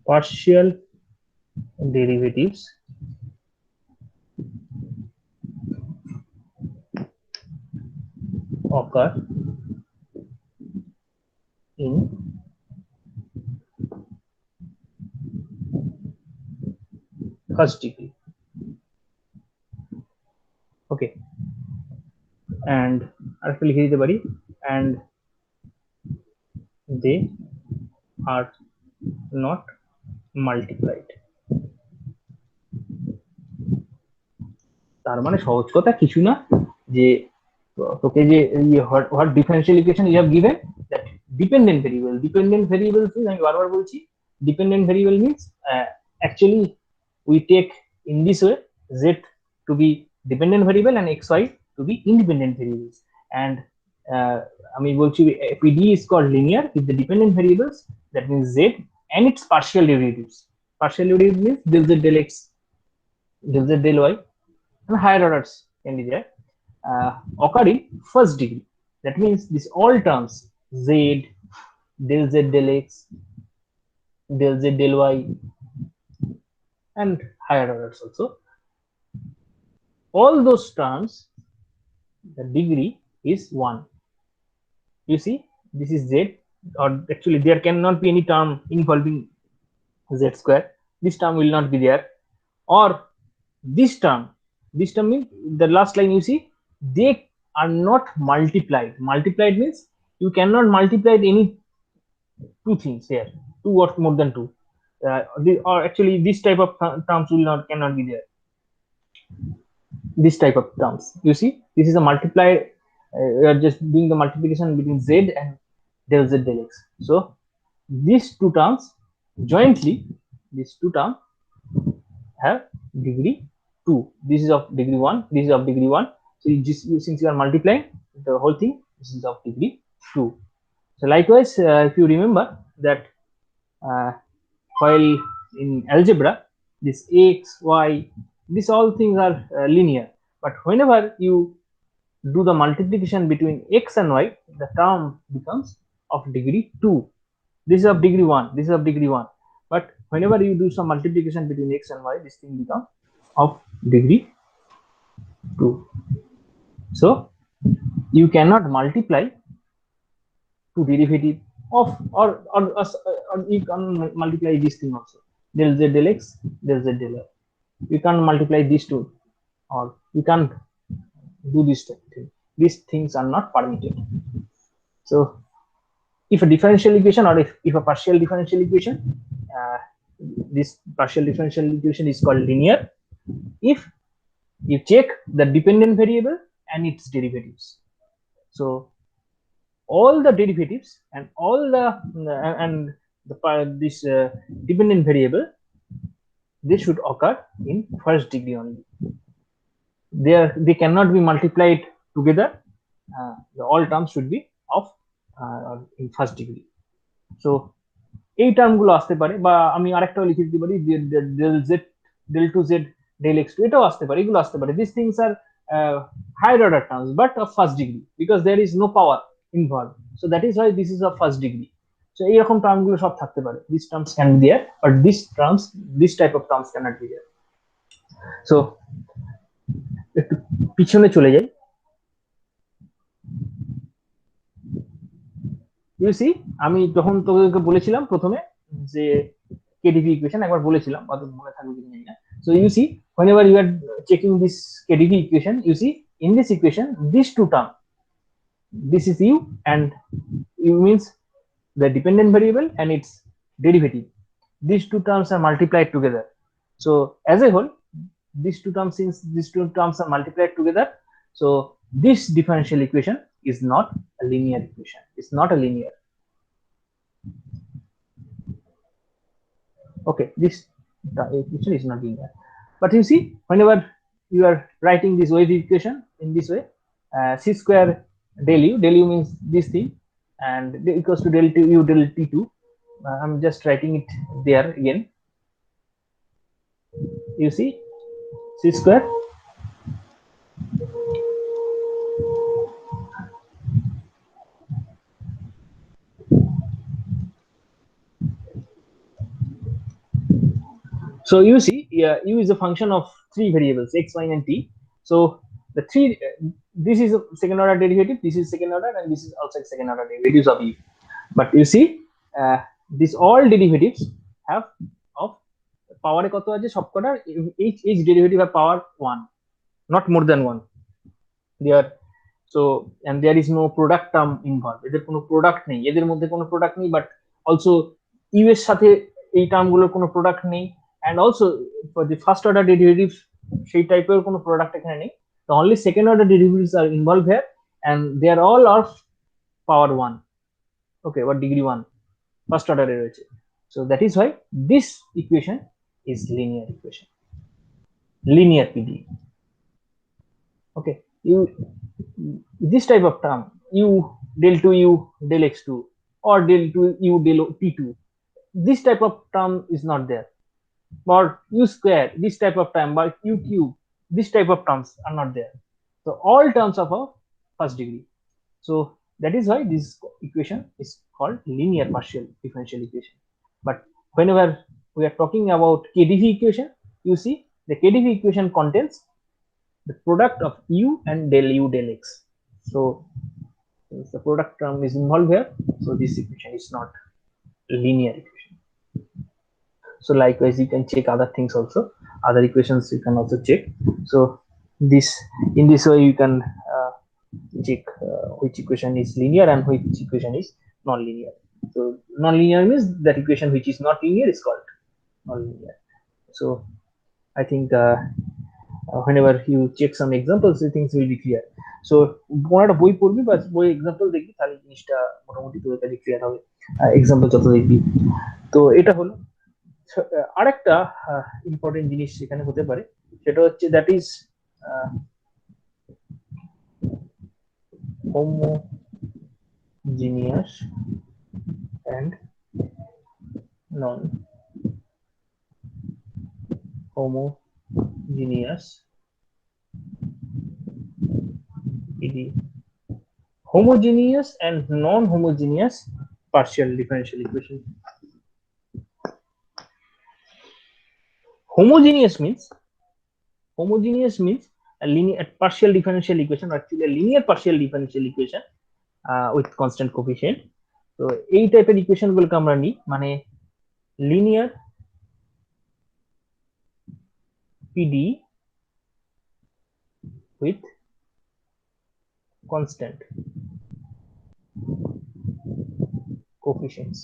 partial derivatives occur in first degree. Okay, and আরেকটা লিখে দিতে পারি, and they are not multiplied. তার মানে সহজ কথা কিছু না, যে তোকে যে what differential equation you have given, that dependent variable means, আমি বারবার বলছি, dependent variable means actually we take in this way z to be dependent variable and xy to be independent variables, and আমি বলছি PD is called linear if the dependent variables, that means z and its partial derivatives. Partial derivative means del z del x, del z del y, and higher orders can be there, occur in first degree. That means this all terms z, del z del x, del z del y, and higher orders also, all those terms the degree is 1. You see, this is z, or actually there cannot be any term involving z square, this term will not be there, or this term means the last line, you see, they are not multiplied. Multiplied means you cannot multiply any two things here, two or more than two, or actually this type of terms cannot be there. This type of terms, you see, this is a multiply, we are just doing the multiplication between z and del z del x. So these two terms jointly, these two terms have degree 2. This is of degree 1, this is of degree 1. So you just, since you are multiplying the whole thing, this is of degree 2. So likewise, if you remember that while in algebra, this x, y, these all things are linear, but whenever you do the multiplication between x and y, the term becomes of degree 2. This is of degree 1, this is of degree 1, but whenever you do some multiplication between x and y, this thing becomes of degree 2. So you cannot multiply two derivative of, or you can multiply this thing also, del z del x, del z del y. You can't multiply these two, or you can't do this thing. These things are not permitted. So if a differential equation, or if a partial differential equation, this partial differential equation is called linear if you check the dependent variable and its derivatives. So all the derivatives and all the this dependent variable, they should occur in first degree only. They cannot be multiplied together. All terms should be of in first degree. So এই টার্মগুলো আসতে পারে, বা আমি আরেকটাও লিখে দিতে পারি, del z, del 2z, del x2, এটাও আসতে পারে, এগুলো আসতে পারে. These things are higher order terms but of first degree because there is no power involved. So that is why this is of first degree. So এইরকম টার্মগুলো সব থাকতে পারে. These terms can be there, but this type of terms cannot be there. So একটু পিছনে চলে যাই. You see, আমি যখন তোকে বলেছিলাম প্রথমে যে KdV ইকুয়েশন একবার বলেছিলাম, অত মনে থাকবে কিনা জানি না. So you see, whenever you are checking this KdV equation, you see in this equation these two terms, this is u, and u means the dependent variable and its derivative. These two terms are multiplied together. So as a whole, these two terms, since these two terms are multiplied together, so this differential equation is not a linear equation. It's not a linear. Okay, this equation is not linear. But you see, whenever you are writing this wave equation in this way, c square del u means this thing, and equals to del u del t2. I'm just writing it there again. You see, c square so you see, u is a function of three variables x, y, and t. So the three, this is a second order derivative, this is second order, and this is also second order derivatives of u. But you see, these all derivatives have of power কত আছে সবকটা, each derivative have power 1, not more than 1. There, so and there is no product term involved. এদের কোনো product নেই, এদের মধ্যে কোনো product নেই, বাট অলসো ইউ এর সাথে এই টার্মগুলোর কোনো প্রোডাক্ট নেই, and also for the first order derivatives সেই টাইপের কোনো প্রোডাক্ট এখানে নেই. The only second order derivatives are involved here, and they are all of power 1. Okay, what degree 1 first order রয়েছে. So that is why this equation is linear equation, linear PDE. Okay, you this type of term u del 2 u del x2 or del 2 u del t2, this type of term is not there. Or u square, this type of term, but u cube, this type of terms are not there. So all terms of a first degree. So that is why this equation is called linear partial differential equation. But whenever we are talking about KdV equation, you see the KdV equation contains the product of u and del u del x. So since the product term is involved here, so this equation is not linear equation. So likewise, you can check other things also, other equations you can also check. So this, in this way you can check which equation is linear and which equation is non-linear. So non-linear means that equation which is not linear is called non-linear. So I think whenever you check some examples, things will be clear. So কোনো একটা বই পড়বি বা বই example দেখবি, তাহলে জিনিসটা মোটামুটি তোর কাছে ক্লিয়ার হবে, এক্সাম্পল যত দেখবি। তো এটা হলো আরেকটা ইম্পর্টেন্ট জিনিস এখানে হতে পারে, সেটা হচ্ছে that is homogeneous and non homogeneous homogeneous and non-homogeneous partial differential equation. Homogeneous means a linear partial differential equation, or actually a linear partial differential equation with constant coefficient. So এই টাইপের equation গুলোকে আমরা নিই, মানে linear PDE with constant coefficients.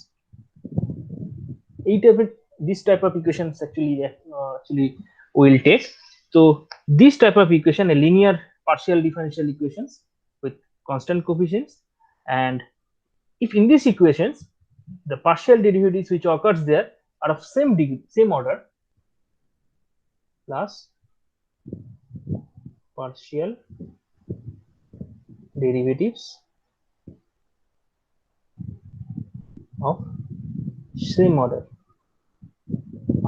এই টাইপের, this type of equations actually will take. So this type of equation, a linear partial differential equations with constant coefficients, and if in these equations the partial derivatives which occurs there are of same degree, same order, plus partial derivatives of same order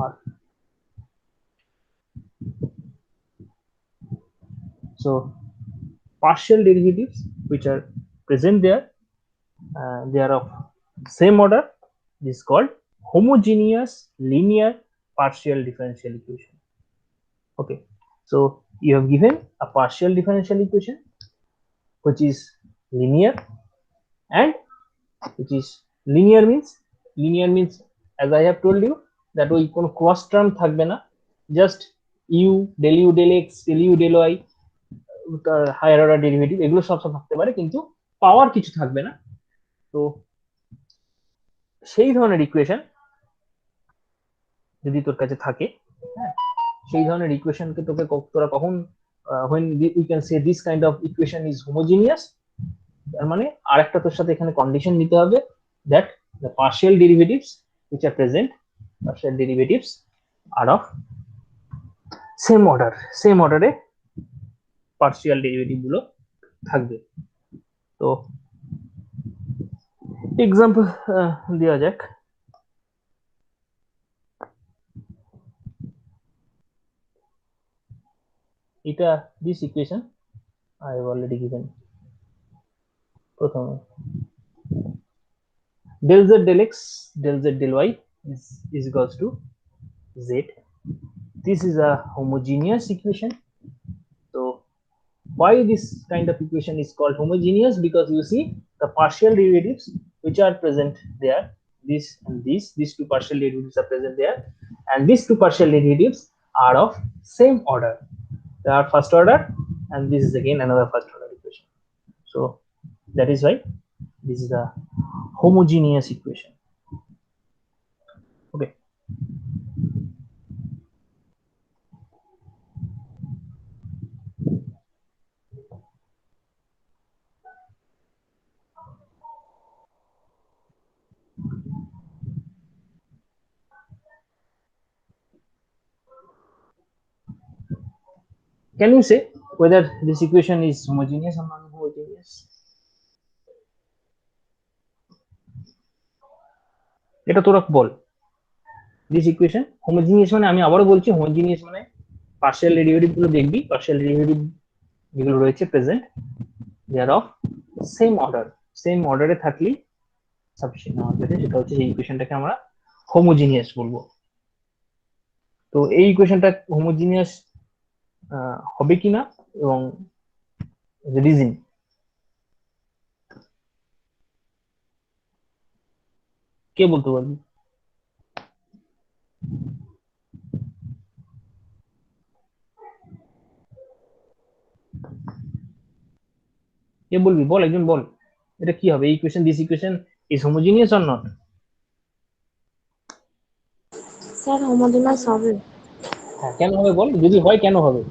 are. So partial derivatives which are present there, they are of same order. This is called homogeneous linear partial differential equation. Okay, so you have given a partial differential equation which is linear, and which is linear means as I have told you that ওই কোনো cross term থাকবে না, just u del x del u del y, higher order derivative এগুলো সব থাকতে পারে, কিন্তু পাওয়ার কিছু থাকবে না। তো সেই ধরনের ইকুয়েশন যদি তোর কাছে থাকে, হ্যাঁ, সেই ধরনের ইকুয়েশনকে তোকে তোরা কখন when we can say this kind of equation is homogeneous, তার মানে আরেকটা তোর সাথে এখানে কন্ডিশন নিতে হবে that the partial derivatives which are present, partial derivatives are of same order A partial derivative গুলো থাকবে। তো এক্সাম্পল দেওয়া যাক। এটা this equation I have already given প্রথমে del z del x del z del y is equals to z. This is a homogeneous equation. So why this kind of equation is called homogeneous? Because you see the partial derivatives which are present there, this and these two partial derivatives are present there, and these two partial derivatives are of same order. They are first order, and this is again another first order equation. So that is why this is a homogeneous equation. Okay. Can you say whether this equation is homogeneous or non-homogeneous? এটা তোরা বল। This equation homogeneous মানে, আমি আবারও বলছি, homogeneous মানে partial derivative গুলো দেখবি, partial derivative যেগুলো রয়েছে present, they are of same order, same অর্ডারে থাকলেই সাফিসিয়েন্ট আমার কাছে, সেটা হচ্ছে এই ইকুয়েশনটাকে আমরা হোমোজিনিয়াস বলবো। তো এই ইকুয়েশনটা হোমোজিনিয়াস হবে কিনা এবং রিজন কে বলতে পারবি? কে বলবি? বল, একজন বল, এটা কি হবে? এই equation, this equation is homogeneous or not? Sir homogeneous হবে। হ্যাঁ, কেন হবে বল, যদি হয় কেন হবে?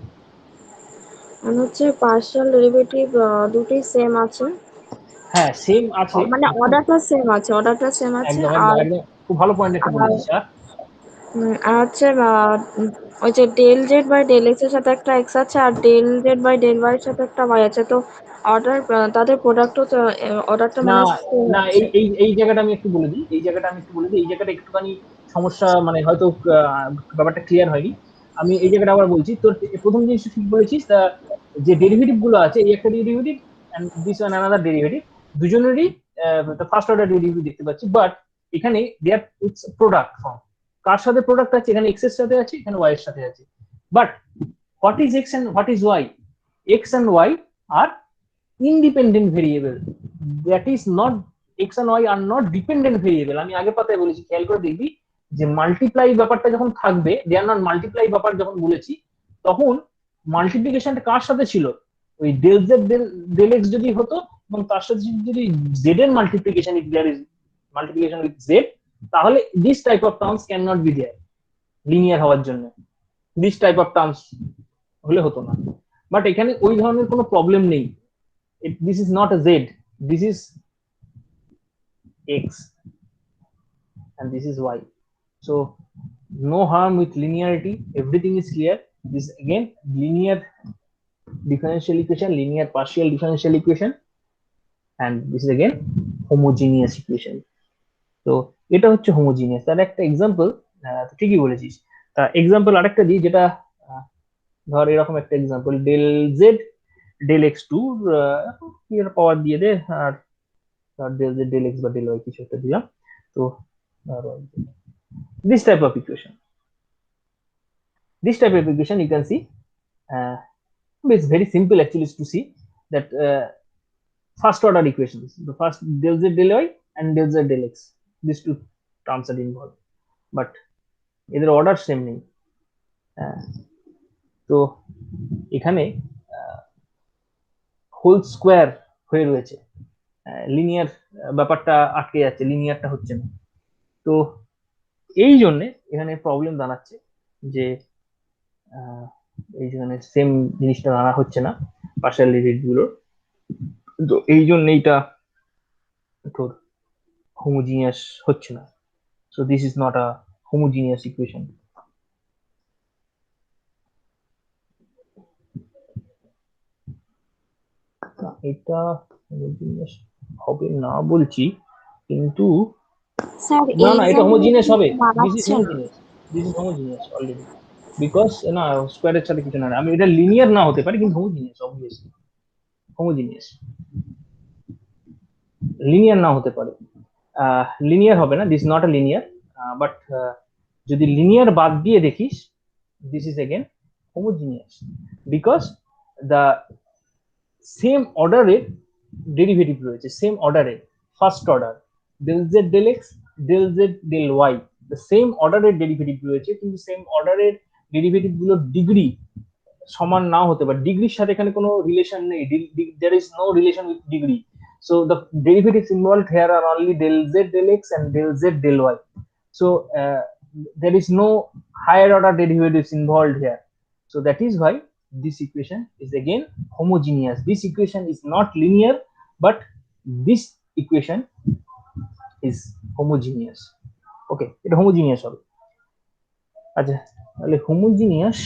মানে হচ্ছে পার্শিয়াল ডেরিভেটিভ দুটোই সেম আছে, হ্যাঁ সেম আছে, মানে অর্ডারটা সেম আছে, অর্ডারটা সেম আছে। একদম একদম আর একদম খুব ভালো পয়েন্ট একটা আর বলেছিস। আর আর হচ্ছে ওই যে del z by del x এর সাথে একটা এক্স আছে, আর del z by del y এর সাথে একটা ওয়াই আছে। তো অর্ডার তাদের প্রোডাক্টও অর্ডারটা না মানে সেম না, এই আছে। এই এই জায়গাটা আমি একটু বলে দিই, এই জায়গাটা একটুখানি সমস্যা, মানে হয়তো ব্যাপারটা ক্লিয়ার হয়নি। আমি এই জায়গাটা আবার বলছি, তোর প্রথম জিনিসটা ঠিক বলেছিস, তা যে ডেরিভেটিভ গুলো আছে, এই একটা derivative and this one another derivative, দুজনেরই ফার্স্ট অর্ডার ডেরিভেটিভ দেখতে পাচ্ছি, বাট এখানে দেয়ার ইটস প্রোডাক্ট ফর্ম। কার সাথে প্রোডাক্ট আছে? এখানে এক্স এর সাথে আছে, এখানে ওয়াই এর সাথে আছে। But what is X and what is Y? X and Y are independent variable, that is not, X and Y are not dependent variable. আমি আগে পাতায় বলেছি, খেয়াল করে দেখবি যে মাল্টিপ্লাই ব্যাপারটা যখন থাকবে, দে আর নট মাল্টিপ্লাই ব্যাপার যখন বলেছি, তখন মাল্টিপ্লিকেশনটা কার সাথে ছিল? ওই ডেল জেড ডেল এক্স যদি হতো, এবং তার সাথে যদি জেড এর multiplication, if there is multiplication with z, তাহলে this type of terms can not be there, linear হওয়ার জন্য দিস টাইপ অফ টার্মস হলে হতো না। বাট এখানে ওই ধরনের কোনো প্রবলেম নেই। This is not a z, this is x, and this is y. So no harm with linearity, everything is clear. This again linear differential equation, linear partial differential equation, and this is again homogeneous equation. তো এটা হচ্ছে homogeneous. তার একটা example, ঠিকই বলেছিস। তা example আরেকটা দিই, যেটা ধর এরকম একটা example, del Z del X to কি পাওয়ার দিয়ে দে, আর ডেল জেড ডেল এক্স বা ডেল ওয়াই কিছু একটা দিলাম। তো this type of equation, you can see, it's very simple actually to see that first order equations, the first del z del y and del z del x, these two terms are involved, but এদের order same নেই। তো এখানে whole square হয়ে রয়েছে, linear ব্যাপারটা আটকে যাচ্ছে, লিনিয়ারটা হচ্ছে না। তো এই জন্য এখানে প্রবলেম দাঁড়াচ্ছে যে এই জন্য সেম জিনিসটা দাঁড়া হচ্ছে না পার্শিয়াল ডেরিভেটিভ গুলোর। তো এই জন্য এইটা তোর হোমোজিনিয়াস হচ্ছে না। So this is not a homogeneous equation. এটা হোমোজিনিয়াস হবে না বলছি, কিন্তু স্যার না এই না, এটা জায়গায় হোমোজিনিয়াস হবে। দিস ইজ দাঁড়াচ্ছে না। Homogeneous, this is homogeneous already, because না স্কোয়ারের সাথে কিছু না, আমি এটা লিনিয়ার না হতে পারে কিন্তু হোমোজিনিয়াস, অবভিয়াসলি হোমোজিনিয়াস। লিনিয়ার না হতে পারে, লিনিয়ার হবে না, this not a linear, but যদি লিনিয়ার বাদ দিয়ে দেখিস this is again homogeneous, because the same অর্ডারের ডেরিভেটিভ রয়েছে, সেম অর্ডারে first order del Z del X del Z del Y, the same অর্ডারের ডেরিভেটিভ রয়েছে, কিন্তু সেম অর্ডারের ডেরিভেটিভ গুলোর ডিগ্রি সমান নাও হতে পারে। ডিগ্রির সাথে এখানে কোনো রিলেশন নেই, there is no relation with degree, so the derivatives involved here are only del z del x and del z del y. So there is no higher order derivatives involved here, so that is why this equation is again homogeneous. This equation is not linear, but this equation is homogeneous. Okay, এটা homogeneous হবে। আচ্ছা, তাহলে homogeneous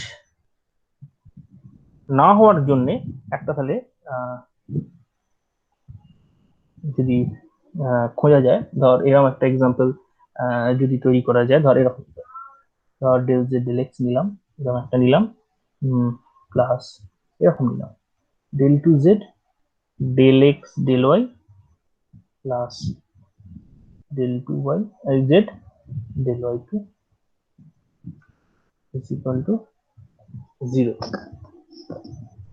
না হওয়ার জন্য একটা তাহলে যদি খোঁজা যায়, ধর এরকম একটা এক্সাম্পল যদি তৈরি করা যায়, ধর এরকম, ধর ডেল জেড ডেল এক্স নিলাম, এরকম একটা নিলাম, প্লাস এরকম নিলাম del two Z del X del Y plus del two Y Z del Y two is equal to 0।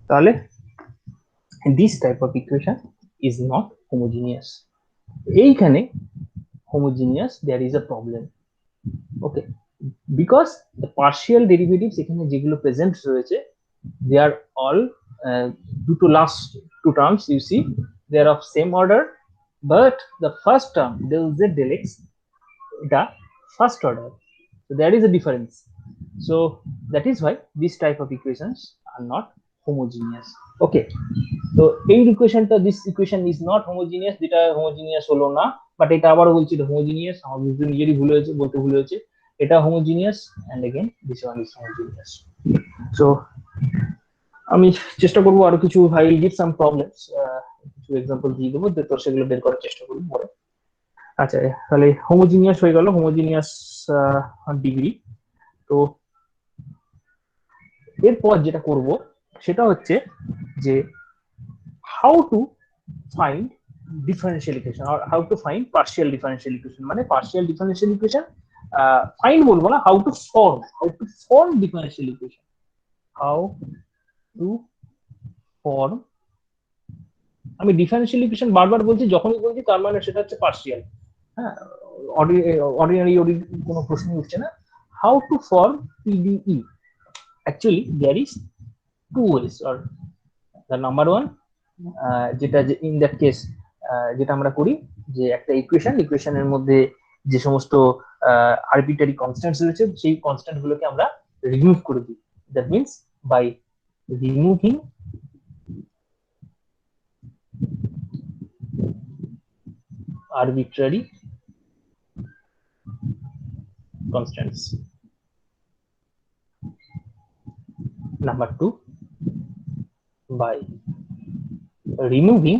তাহলে this type of equation is not homogeneous. এইখানে homogeneous there is a problem, okay, because the partial derivatives এখানে যেগুলো present রয়েছে they are all দুটো last two terms you see they are of same order, but the first term del z del x এটা first order, so there is a difference, so that is why this type of equations are not homogeneous. Okay, তো এই ইকুয়েশনটা, this equation is not homogeneous, যেটা homogeneous হলো না, but এটা আবারও বলছি এটা হোমোজিনিয়াস, আমার বুঝতে নিজেরই ভুল হয়েছে, বলতে ভুল হয়েছে, এটা homogeneous and again this one is homogeneous. So আমি চেষ্টা করব আরো কিছু, I will give some problems, কিছু এক্সাম্পল দিয়ে দেবো, তো সেগুলো বের করার চেষ্টা করব পরে। আচ্ছা, তাহলে হোমোজিনিয়াস হয়ে গেল, হোমোজিনিয়াস ডিগ্রি। তো এরপর যেটা করব সেটা হচ্ছে যে how to find differential equation or how to find partial differential equation, মানে partial differential equation find বলবো না, how to form differential equation, how to form। আমি differential equation বারবার বলছি, যখনই বলছি তার মানে সেটা হচ্ছে partial, হ্যাঁ, অর্ডিনারি কোনো প্রশ্নই উঠছে না। how to form PDE, actually there is two ways, or the number one, যেটা ইন দ্যাট কেস যেটা আমরা করি, যে একটা ইকুয়েশনের মধ্যে যে সমস্ত আরবিট্রারি কনস্ট্যান্টস রয়েছে সেই কনস্ট্যান্ট গুলোকে আমরা রিমুভ করে দিই, that means by removing arbitrary constants. Number two, by removing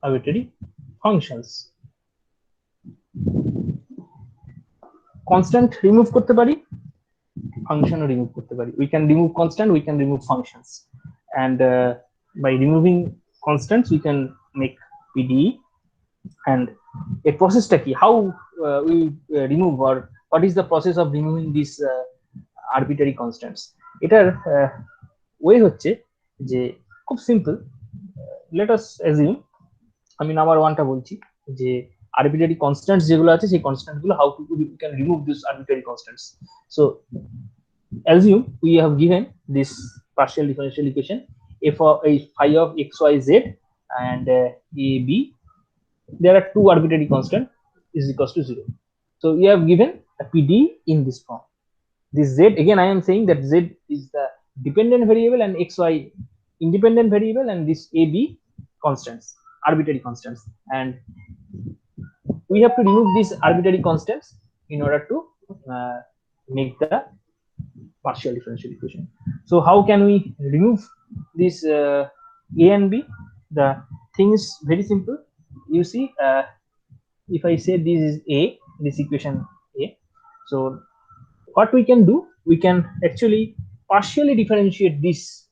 arbitrary functions. Constant remove করতে পারি, function remove করতে পারি, we can remove constant, we can remove functions, and by removing constants we can make PDE. and a processটা কি, how we remove, or what is the process of removing these arbitrary constants, এটার way হচ্ছে যে খুব simple, let us assume, আমি number ওয়ানটা বলছি, যে arbitrary constants যেগুলো আছে সেই কনস্ট্যান্ট গুলো how to we can remove these arbitrary constants. So assume we have given this partial differential equation f of phi of x y z and a b, there are two arbitrary constant is equals to 0. So you have given a PD in this form. This z, again I am saying that z is the dependent variable and xy independent variable, and this ab constants, arbitrary constants, and we have to remove these arbitrary constants in order to make the partial differential equation. So how can we remove this a and b? The thing is very simple. You see, if I say this is a, this equation a, so what we can do, we can actually partially differentiate this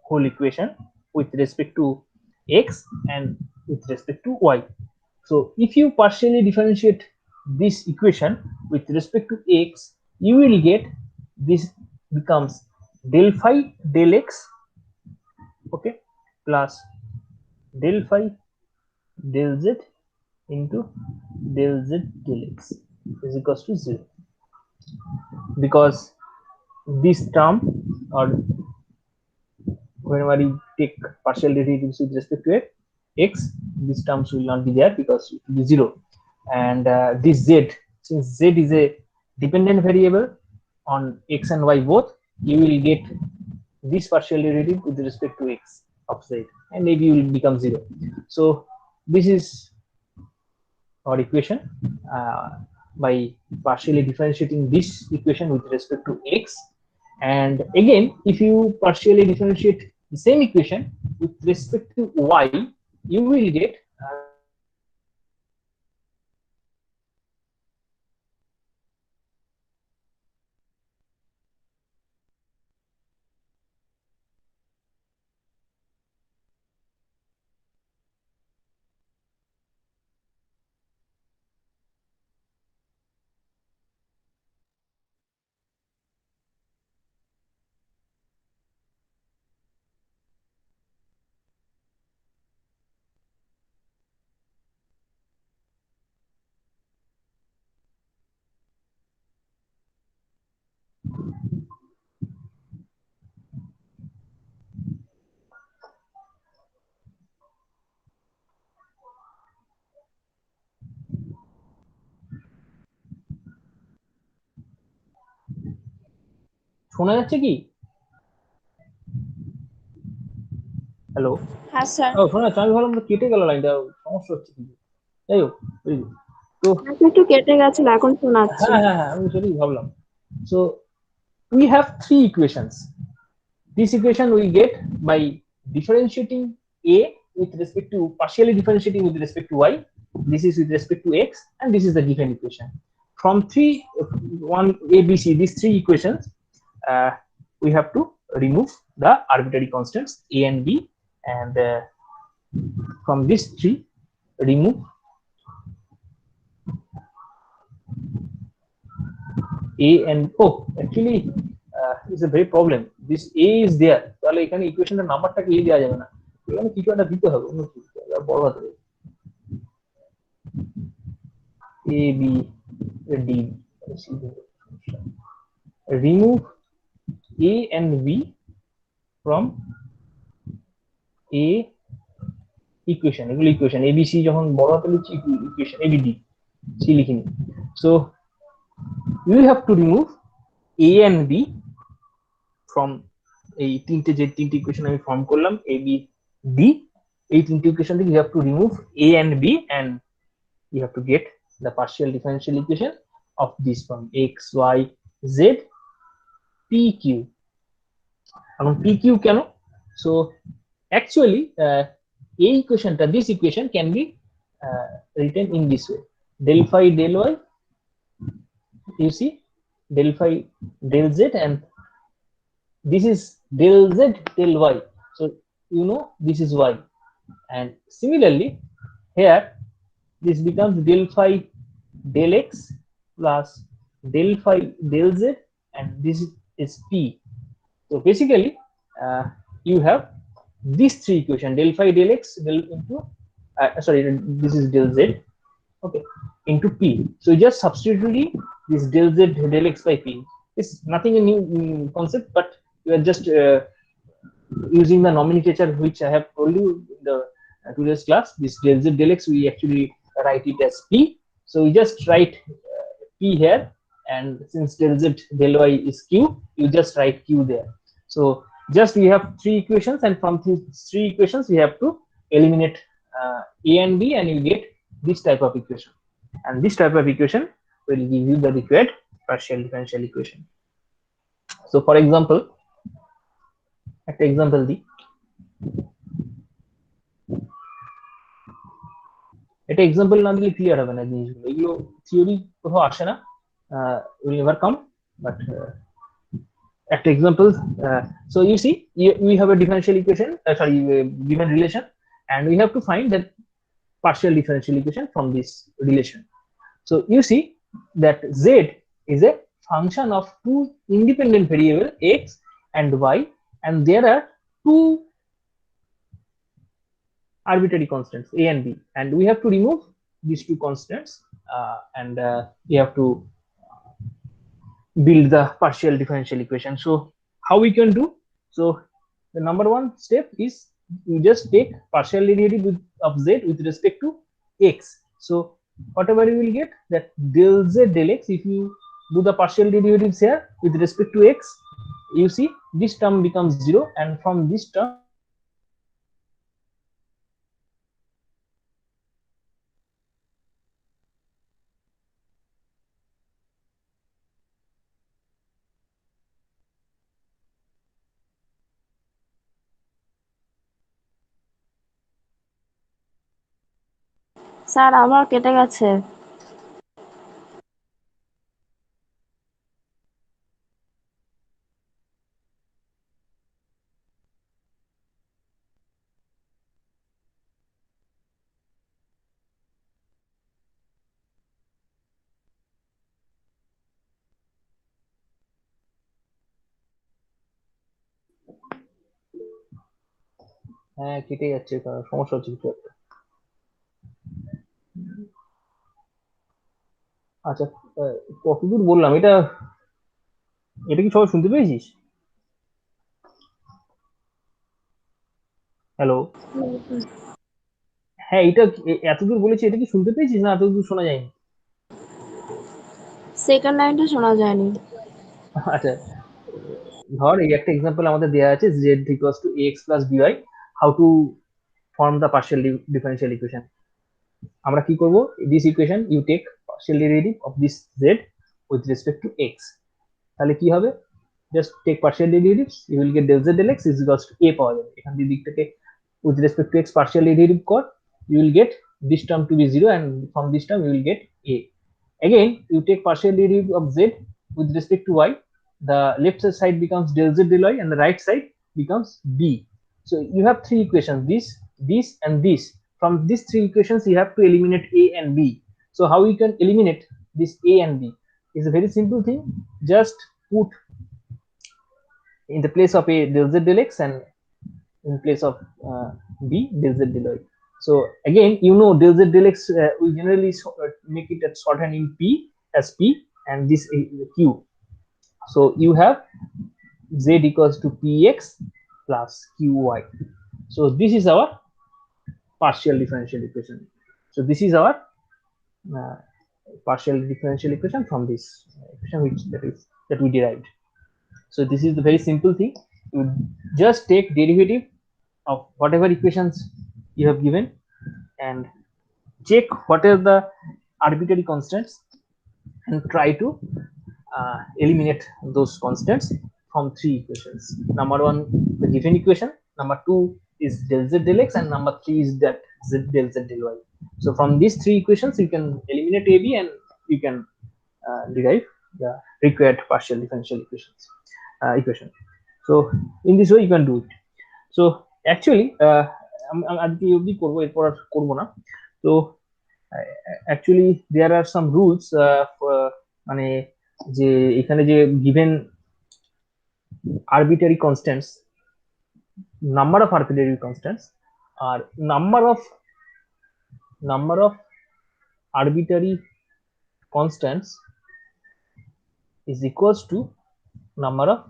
whole equation with respect to x and with respect to y. So if you partially differentiate this equation with respect to x, you will get this becomes del phi del x, okay, plus del phi del z into del z del x is equals to 0, because this term, or whenever you take partial derivatives with respect to x, these terms will not be there because it will be 0. And this z, since z is a dependent variable on x and y both, you will get this partial derivative with respect to x of z, and maybe will become 0. So this is our equation by partially differentiating this equation with respect to x. And again, if you partially differentiate the same equation with respect to y, you will get শোনা যাচ্ছে কি? Hello, হ্যাঁ sir. ও শোনা যাচ্ছে? আমি ভাবলাম কেটে গেল লাইনটা, সমস্যা হচ্ছে কি? যাই হোক, তো একটু কেটে গেছিল, এখন শোনাচ্ছে। হ্যাঁ হ্যাঁ হ্যাঁ, আমি সেটাই ভাবলাম। So we have three equations. This equation we get by differentiating a with respect to, partially differentiating with respect to y. This is with respect to x, and this is the given equation. From one a b c, these three equations, we have to remove the arbitrary constants a and b, and from these three remove a and actually is a very problem. This a is there, তাহলে এখানে ইকুয়েশনের নাম্বারটাকে a দেওয়া যাবে না, এখানে কিছু একটা দিতে হবে, অন্য কিছু বড় হাতে a b d. Remove a and b from a equation, এগুলো ইকুয়েশন a b c যখন বড় হাতে লিখছি equation a b d c লিখিনি। So you have to remove a and b from এই তিনটে ইকুয়েশন আমি ফর্ম করলাম a b d, এই তিনটে ইকুয়েশন থেকে you have to remove a and b, and you have to get the partial differential equation of this form x y z p q. এখন p q কেন? So actually এই ইকুয়েশনটা, this equation can be written in this way: del phi del y, you see, del phi del z, and this is del z del y. So you know this is y, and similarly here this becomes del phi del x plus del phi del z, and this is p. So basically you have these three equations: del phi del x del into sorry, this is del z, okay, into p. So just substituting this del z del x by p is nothing a new concept, but you are just using the nomenclature which I have told you in the today's class, this del z del x, we actually write it as p. So we just write p here, and since del z del y is q, you just write q there. So just we have three equations, and from these three equations we have to eliminate a and b, and you get this type of equation, and this type of equation will give you the required partial differential equation. So for example, একটা example দিই, এটা example না দিলে clear হবে না জিনিসগুলো, এগুলো theory কোথাও আসে না, উইল নেভার কাম, বাট একটা example. So you see, we have a differential equation, sorry, given relation, and we have to find that partial differential equation from this relation. So you see that z is a function of two independent variable x and y, and there are two arbitrary constants a and b, and we have to remove these two constants, and we have to build the partial differential equation. So how we can do? So the number one step is you just take partial derivative of z with respect to x. So whatever you will get, that del z del x, if you do the partial derivatives here with respect to x, you see this term becomes 0, and from this term sir আমার কেটে গেছে। হ্যাঁ কেটে যাচ্ছে, সমস্যা হচ্ছে কিছু একটা। আচ্ছা, কতদূর বললাম এটা, এটা কি সবাই শুনতে পেয়েছিস? হ্যালো, হ্যাঁ এটা এতদূর বলেছি, এটা কি শুনতে পেয়েছিস না এতদূর শোনা যায়নি? সেকেন্ড লাইনটা শোনা যায়নি। আচ্ছা, ধর এই একটা এক্সাম্পল আমাদের দেওয়া আছে, z equals to ax plus by, how to form the partial differential equation. আমরা কি করব, this equation you take partial derivative of this z with respect to x, তাহলে কি হবে, just take partial derivatives, you will get del z del x is equals to a পাওয়া যাবে, এখান দিয়ে দিকটাকে with respect to x partial derivative কর, you will get this term to be 0, and from this term you will get a. Again you take partial derivative of z with respect to y, the left side becomes del z del y, and the right side becomes b. So you have three equations, this and this. From these three equations you have to eliminate a and b. So how you can eliminate this a and b is a very simple thing, just put in the place of a del z del x, and in place of b del z del y. So again, you know, del z del x, we generally make it at shorthand in p as p, and this is q. So you have z equals to px plus qy. So this is our partial differential equation. So this is our uh, partial differential equation from this equation which that we derived. So this is the very simple thing, you just take derivative of whatever equations you have given, and check what are the arbitrary constants, and try to eliminate those constants from three equations. Number one, the given equation. Number two is del z del x, and number three is that z del z del y. So from these three equations you can eliminate ab, and you can derive the required partial differential equation. So in this way you can do it. So actually আজকে অবধি করবো, এরপর আর করবো না। তো actually there are some rules, মানে যে এখানে যে given arbitrary constants, number of arbitrary constants, R number of arbitrary constants is equals to number of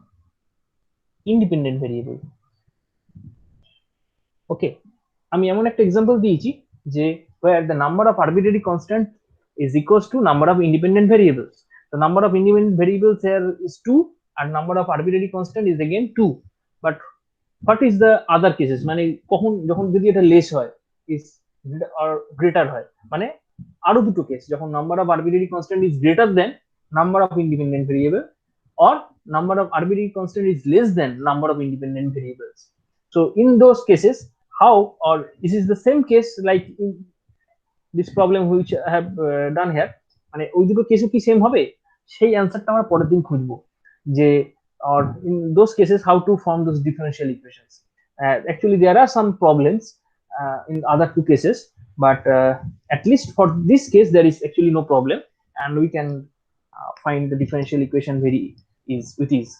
independent variable. ওকে, আমি এমন একটা এক্সাম্পল দিয়েছি যে where the number of arbitrary constant is equals to number of independent variables. The number of independent variables here is 2 and number of arbitrary constant is again 2. But what is the other cases, মানে কখন যখন যদি এটা less হয় is or greater হয়, মানে আরো দুটো কেস, যখন number of arbitrary constant is greater than number of independent variable or number of arbitrary constant is less than number of independent variables. So in those cases, how, or this is the same case like in this problem which I have done here, মানে ওই দুটো কেসে কি same হবে, সেই অ্যান্সারটা আমরা পরের দিন খুঁজবো যে or in those cases how to form those differential equations. Actually there are some problems in other two cases, but at least for this case there is actually no problem and we can find the differential equation very easy with ease.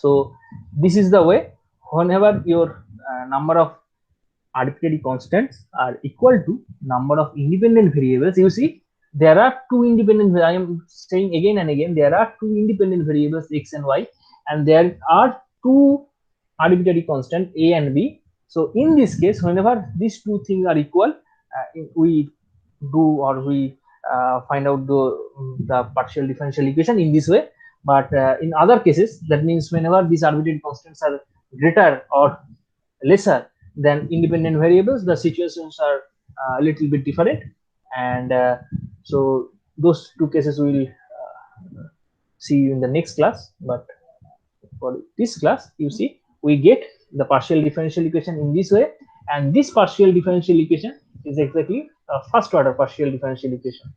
So this is the way, whenever your number of arbitrary constants are equal to number of independent variables, you see there are two independent, I am saying again and again, there are two independent variables x and y, and there are two arbitrary constant a and b. So in this case, whenever these two things are equal, we do, or we find out the partial differential equation in this way. But in other cases, that means whenever these arbitrary constants are greater or lesser than independent variables, the situations are a little bit different. And so those two cases we will see you in the next class. But for this class, you see we get the partial differential equation in this way, and this partial differential equation is exactly a first order partial differential equation.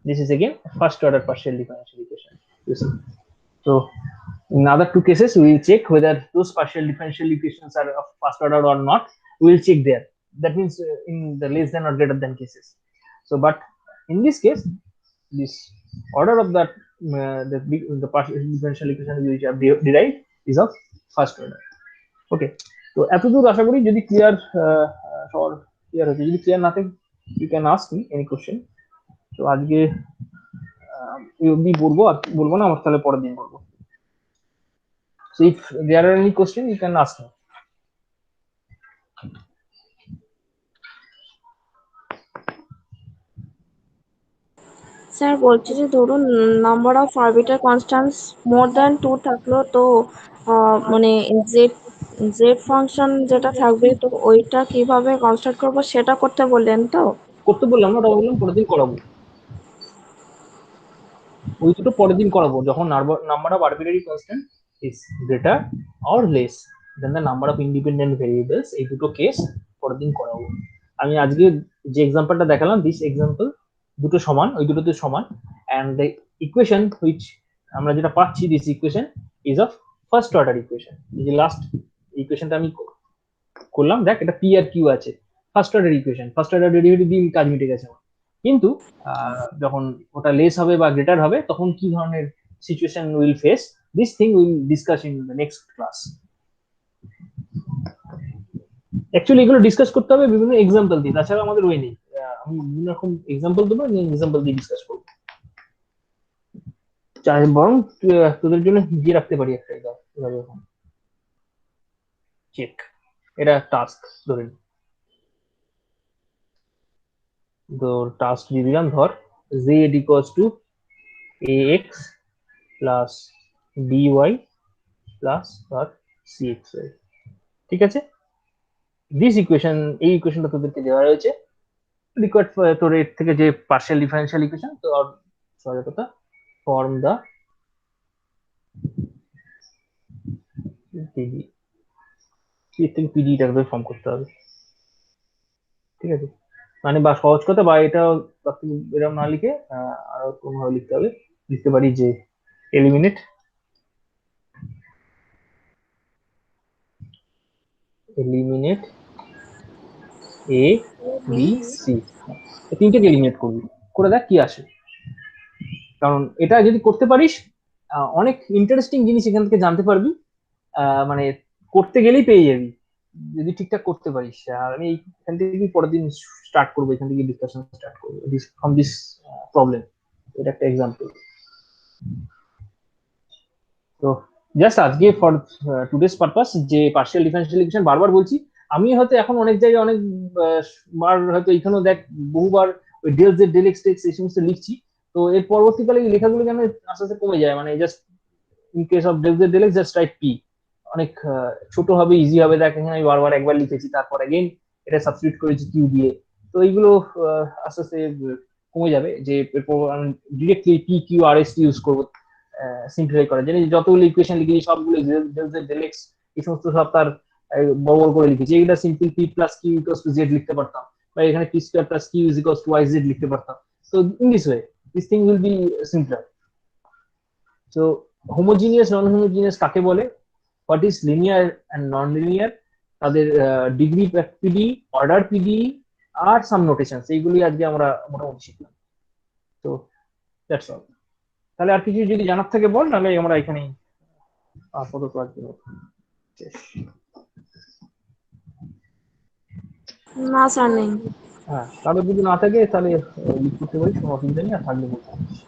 This is again a first order partial differential equation, you see. So in other two cases, we will check whether those partial differential equations are of first order or not. We will check there. That means in the less than or greater than cases. So, but in this case, this order of that the partial differential equation which are derived is of first order. Okay. তো এতদূর আশা করি যদি clear সবার clear হয়েছে, যদি clear না থাকে you can ask me any question. তো আজকে এই অবধি বলবো, আর বলবো না, আমার তাহলে পরের দিন বলবো. So if there are any questions, you can ask me. Sir বলছি যে ধরুন number of arbitrary constants more than 2 থাকলো তো মানে জেড জেড ফাংশন যেটা থাকবে তো ওইটা কিভাবে কনস্ট্রাক্ট করবো সেটা করতে বললেন তো? করতে বললাম না, ওটা বললাম পরের দিন করাবো, ওই দুটো পরের দিন করাবো, যখন number of arbitrary constant is greater or less than the number of independent variables, এই দুটো কেস পরের দিন করাবো। আমি আজকে যে এক্সাম্পলটা দেখালাম, দিস এক্সাম্পল দুটো সমান, ওই দুটোতে সমান, অ্যান্ড দ্য ইকুয়েশন হুইচ আমরা যেটা পাচ্ছি, this equation is of first order equation. এই যে লাস্ট ইকুয়েশনটা আমি করলাম, দেখ এটা পি আর কিউ আছে, first order equation, first order derivative দিয়ে কাজ মিটে গেছে আমার। কিন্তু যখন ওটা লেস হবে বা গ্রেটার হবে, তখন কি ধরনের situation will face, this thing will discuss in the next class. Actually এগুলো ডিসকাস করতে হবে বিভিন্ন এক্সাম্পল দিয়ে, তাছাড়া আমাদের ওয়ে নেই। আমি বিভিন্ন রকম এক্সাম্পল দেবো, এক্সাম্পল দিয়ে ডিসকাস করবো। চাই বরং তোদের জন্য দিয়ে রাখতে পারি একটা, এভাবে চেক, এটা টাস্ক ধরে নি। তো টাস্ক দিয়ে দিলাম, ধর z equals to ax plus by plus ধর cxy, ঠিক আছে? দিস ইকুয়েশন, এই ইকুয়েশনটা তোদেরকে দেওয়া রয়েছে, রিকোয়ার্ড তোর এর থেকে যে পার্শিয়াল ডিফারেন্সিয়াল ইকুয়েশন, তো সহজ কথা, ফর্ম দা পিডি, এর থেকে পিডিটা ফর্ম করতে হবে, ঠিক আছে? মানে বা সহজ কথা, বা এটা এরকম না লিখে আরো কোনোভাবে লিখতে হবে, লিখতে পারি যে eliminate A B C, তিনটেকে eliminate করবি, করে দেখ কি আসে। কারণ এটা যদি করতে পারিস, অনেক ইন্টারেস্টিং জিনিস এখান থেকে জানতে পারবি, মানে করতে গেলেই পেয়ে যাবি যদি ঠিকঠাক করতে পারিস। আর আমি এখান থেকে পরের দিন স্টার্ট করবো, এখান থেকে ডিসকাশন স্টার্ট করবো ফ্রম দিস প্রবলেম। এটা একটা এক্সাম্পল। তো জাস্ট আজকে ফর টুডেস পারপাস যে পার্শিয়াল ডিফারেন্সিয়াল ইকুয়েশন বারবার বলছি, আমি হয়তো এখন অনেক জায়গায় অনেক বার হয়তো এইখানেও দেখ বহুবার ওই ডেল জেড ডেল এক্স টেক্স এই সমস্ত লিখছি। তো এর পরবর্তীকালে এই লেখাগুলো যেন আস্তে আস্তে কমে যায়, মানে just in case of del Z del X just write P, অনেক ছোট হবে, ইজি হবে। দেখ এখানে আমি বারবার একবার লিখেছি, তারপর এগেইন এটা সাবস্টিটিউট করেছি কিউ দিয়ে। তো এইগুলো আস্তে আস্তে কমে যাবে, যে এরপর আমি directly P Q R S use করবো সিম্পলিফাই করার জন্য। যতগুলো ইকুয়েশন লিখেছি সবগুলো ডেল এক্স এই সমস্ত সব তার বড় বড় করে লিখেছি। এগুলো simple P plus Q equals to Z লিখতে পারতাম, বা এখানে P square plus Q is equals to Y Z লিখতে পারতাম। তো in this way this thing will be simpler. So homogeneous non homogeneous কাকে বলে, what is linear and non linear, তাদের ডিগ্রি পিডি, অর্ডার পিডি, আর some notation, এইগুলি আজকে আমরা মোটামুটি শিখলাম। তো দ্যাটস অল। তাহলে আর কিছু যদি জানার থাকে বল, নাহলে আমরা এখানেই আপাতত আজকে শেষ। না স্যার নেই। হ্যাঁ, কারো যদি না থাকে তাহলে লিখতে পারিস, কোনো অসুবিধা নেই, আর থাকলে বলতে পারিস।